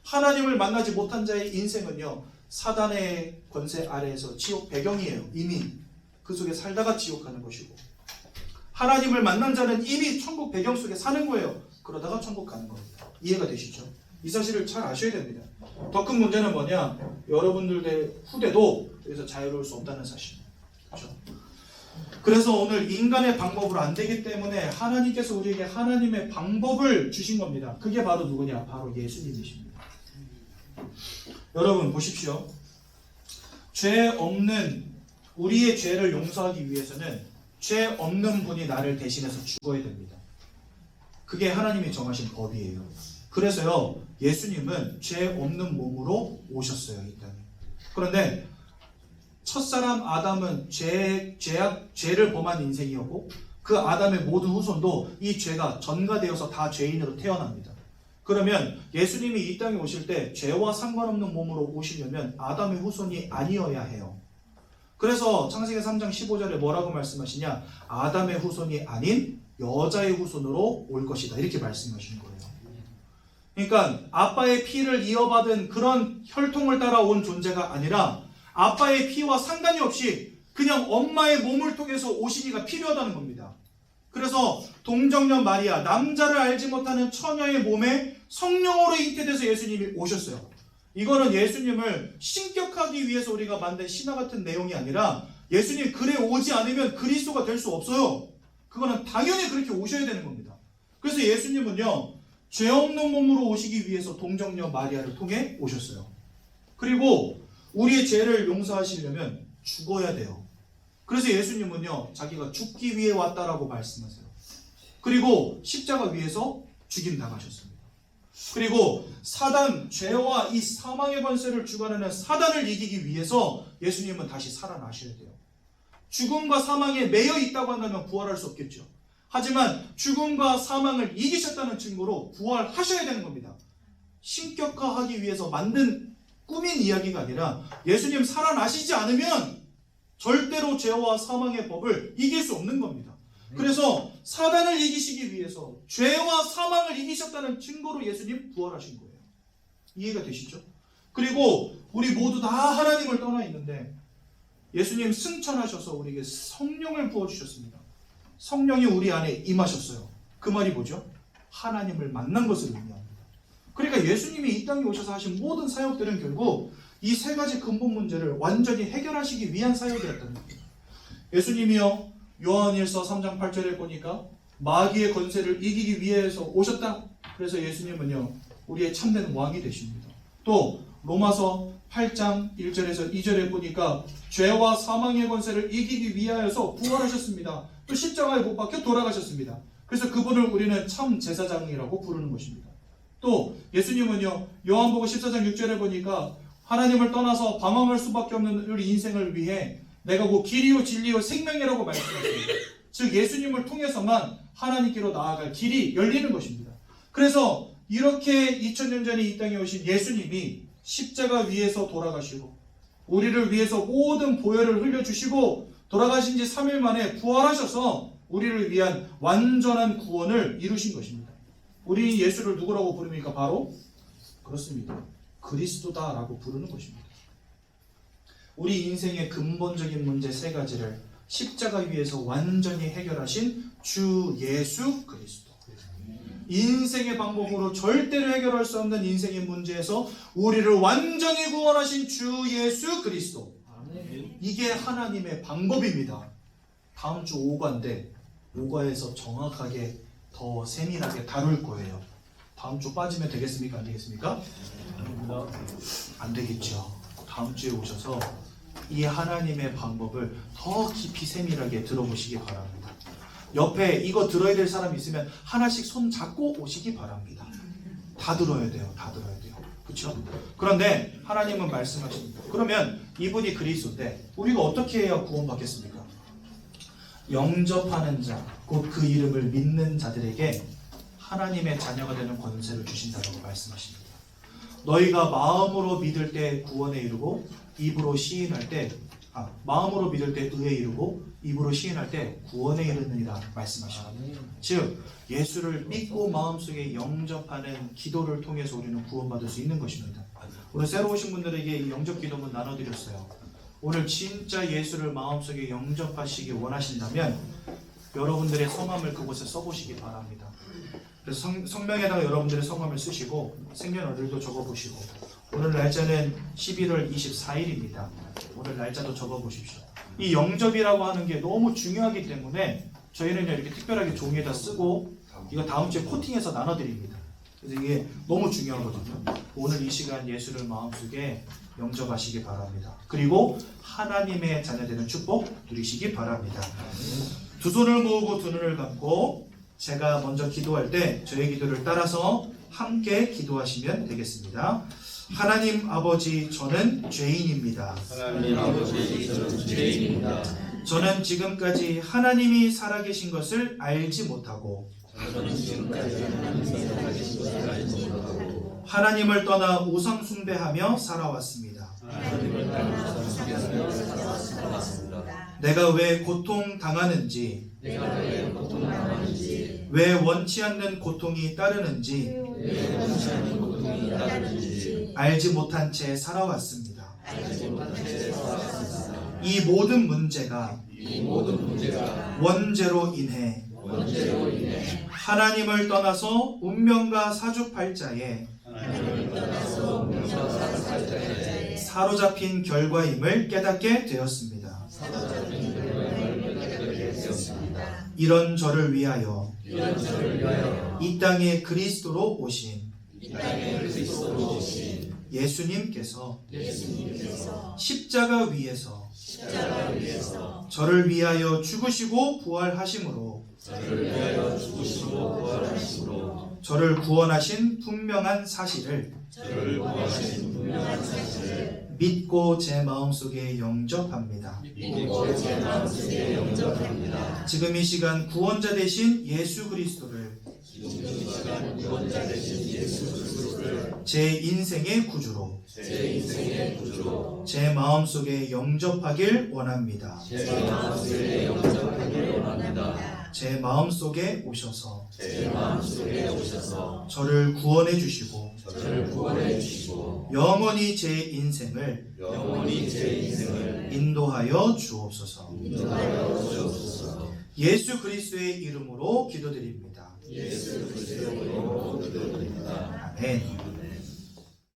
Speaker 1: 하나님을 만나지 못한 자의 인생은요, 사단의 권세 아래에서 지옥 배경이에요. 이미 그 속에 살다가 지옥 가는 것이고, 하나님을 만난 자는 이미 천국 배경 속에 사는 거예요. 그러다가 천국 가는 겁니다. 이해가 되시죠? 이 사실을 잘 아셔야 됩니다. 더 큰 문제는 뭐냐? 여러분들의 후대도 여기서 자유로울 수 없다는 사실입니다. 그렇죠? 그래서 오늘 인간의 방법으로 안 되기 때문에 하나님께서 우리에게 하나님의 방법을 주신 겁니다. 그게 바로 누구냐? 바로 예수님이십니다. 여러분 보십시오. 죄 없는 우리의 죄를 용서하기 위해서는 죄 없는 분이 나를 대신해서 죽어야 됩니다. 그게 하나님이 정하신 법이에요. 그래서요, 예수님은 죄 없는 몸으로 오셨어요, 이 땅에. 그런데 첫사람 아담은 죄를 범한 인생이었고, 그 아담의 모든 후손도 이 죄가 전가되어서 다 죄인으로 태어납니다. 그러면 예수님이 이 땅에 오실 때 죄와 상관없는 몸으로 오시려면 아담의 후손이 아니어야 해요. 그래서 창세기 3장 15절에 뭐라고 말씀하시냐? 아담의 후손이 아닌 여자의 후손으로 올 것이다. 이렇게 말씀하시는 거예요. 그러니까 아빠의 피를 이어받은 그런 혈통을 따라온 존재가 아니라 아빠의 피와 상관이 없이 그냥 엄마의 몸을 통해서 오신 이가 필요하다는 겁니다. 그래서 동정녀 마리아, 남자를 알지 못하는 처녀의 몸에 성령으로 잉태돼서 예수님이 오셨어요. 이거는 예수님을 신격하기 위해서 우리가 만든 신화 같은 내용이 아니라 예수님 그래 오지 않으면 그리스도가 될 수 없어요. 그거는 당연히 그렇게 오셔야 되는 겁니다. 그래서 예수님은요, 죄 없는 몸으로 오시기 위해서 동정녀 마리아를 통해 오셨어요. 그리고 우리의 죄를 용서하시려면 죽어야 돼요. 그래서 예수님은요, 자기가 죽기 위해 왔다라고 말씀하세요. 그리고 십자가 위에서 죽임 당하셨습니다. 그리고 사단, 죄와 이 사망의 권세를 주관하는 사단을 이기기 위해서 예수님은 다시 살아나셔야 돼요. 죽음과 사망에 매여 있다고 한다면 부활할 수 없겠죠. 하지만 죽음과 사망을 이기셨다는 증거로 부활하셔야 되는 겁니다. 신격화하기 위해서 만든 꾸민 이야기가 아니라 예수님 살아나시지 않으면 절대로 죄와 사망의 법을 이길 수 없는 겁니다. 그래서 사단을 이기시기 위해서 죄와 사망을 이기셨다는 증거로 예수님 부활하신 거예요. 이해가 되시죠? 그리고 우리 모두 다 하나님을 떠나 있는데 예수님 승천하셔서 우리에게 성령을 부어주셨습니다. 성령이 우리 안에 임하셨어요. 그 말이 뭐죠? 하나님을 만난 것을 의미합니다. 그러니까 예수님이 이 땅에 오셔서 하신 모든 사역들은 결국 이 세 가지 근본 문제를 완전히 해결하시기 위한 사역이었다는 겁니다. 예수님이요, 요한일서 3장 8절에 보니까 마귀의 권세를 이기기 위해서 오셨다. 그래서 예수님은요, 우리의 참된 왕이 되십니다. 또 로마서 8장 1절에서 2절에 보니까 죄와 사망의 권세를 이기기 위하여서 부활하셨습니다. 또 십자가에 못 박혀 돌아가셨습니다. 그래서 그분을 우리는 참 제사장이라고 부르는 것입니다. 또 예수님은요, 요한복음 14장 6절에 보니까 하나님을 떠나서 방황할 수밖에 없는 우리 인생을 위해 내가 곧 길이요 진리요 생명이라고 말씀하십니다. 즉 예수님을 통해서만 하나님께로 나아갈 길이 열리는 것입니다. 그래서 이렇게 2000년 전에 이 땅에 오신 예수님이 십자가 위에서 돌아가시고 우리를 위해서 모든 보혈을 흘려주시고 돌아가신 지 3일 만에 부활하셔서 우리를 위한 완전한 구원을 이루신 것입니다. 우리 예수를 누구라고 부릅니까? 바로 그렇습니다. 그리스도다라고 부르는 것입니다. 우리 인생의 근본적인 문제 세 가지를 십자가 위에서 완전히 해결하신 주 예수 그리스도. 인생의 방법으로 절대로 해결할 수 없는 인생의 문제에서 우리를 완전히 구원하신 주 예수 그리스도. 이게 하나님의 방법입니다. 다음 주 5과인데 5과에서 정확하게 더 세밀하게 다룰 거예요. 다음 주 빠지면 되겠습니까? 안 되겠습니까? 안 되겠죠. 다음 주에 오셔서 이 하나님의 방법을 더 깊이 세밀하게 들어보시기 바랍니다. 옆에 이거 들어야 될 사람 있으면 하나씩 손 잡고 오시기 바랍니다. 다 들어야 돼요. 다 들어야 돼요. 그렇죠? 그런데 하나님은 말씀하십니다. 그러면 이분이 그리스도인데 우리가 어떻게 해야 구원받겠습니까? 영접하는 자, 곧 그 이름을 믿는 자들에게 하나님의 자녀가 되는 권세를 주신다고 말씀하십니다. 너희가 마음으로 믿을 때 구원에 이르고 입으로 시인할 때 마음으로 믿을 때 의에 이르고 입으로 시인할 때 구원에 이르느니라 말씀하십니다. 즉 예수를 믿고 마음속에 영접하는 기도를 통해서 우리는 구원받을 수 있는 것입니다. 오늘 새로 오신 분들에게 이 영접 기도문 나눠드렸어요. 오늘 진짜 예수를 마음속에 영접하시기 원하신다면 여러분들의 성함을 그곳에 써보시기 바랍니다. 그래서 성명에다가 여러분들의 성함을 쓰시고 생년월일도 적어보시고 오늘 날짜는 11월 24일입니다. 오늘 날짜도 적어보십시오. 이 영접이라고 하는 게 너무 중요하기 때문에 저희는 이렇게 특별하게 종이에다 쓰고 이거 다음 주에 코팅해서 나눠드립니다. 그래서 이게 너무 중요하거든요. 오늘 이 시간 예수를 마음속에 영접하시기 바랍니다. 그리고 하나님의 자녀되는 축복 누리시기 바랍니다. 두 손을 모으고 두 눈을 감고 제가 먼저 기도할 때 저의 기도를 따라서 함께 기도하시면 되겠습니다. 하나님 아버지, 저는 죄인입니다.
Speaker 3: 하나님 아버지, 저는 죄인입니다.
Speaker 1: 저는 지금까지 하나님이 살아계신 것을 알지 못하고 하나님을 떠나 우상 숭배하며 살아왔습니다. 내가 왜 고통 당하는지, 왜 원치 않는 고통이 따르는지 알지 못한 채 살아왔습니다. 이 모든 문제가 원죄로 인해 하나님을 떠나서 운명과 사주팔자에 사로잡힌 결과임을 깨닫게 되었습니다. 이런 저를 위하여 이 땅에 그리스도로 오신 예수님께서 십자가 위에서 저를 위하여 죽으시고 부활하심으로 저를 구원하신 분명한 사실을 믿고 제 마음속에 영접합니다. 지금 이 시간 구원자 되신 예수 그리스도를 제 인생의 구주로 제 마음속에 영접하길 원합니다. 제 마음속에 오셔서 저를 구원해 주시고 영원히 제 인생을 인도하여 주옵소서. 예수 그리스도의 이름으로 기도드립니다. 아멘.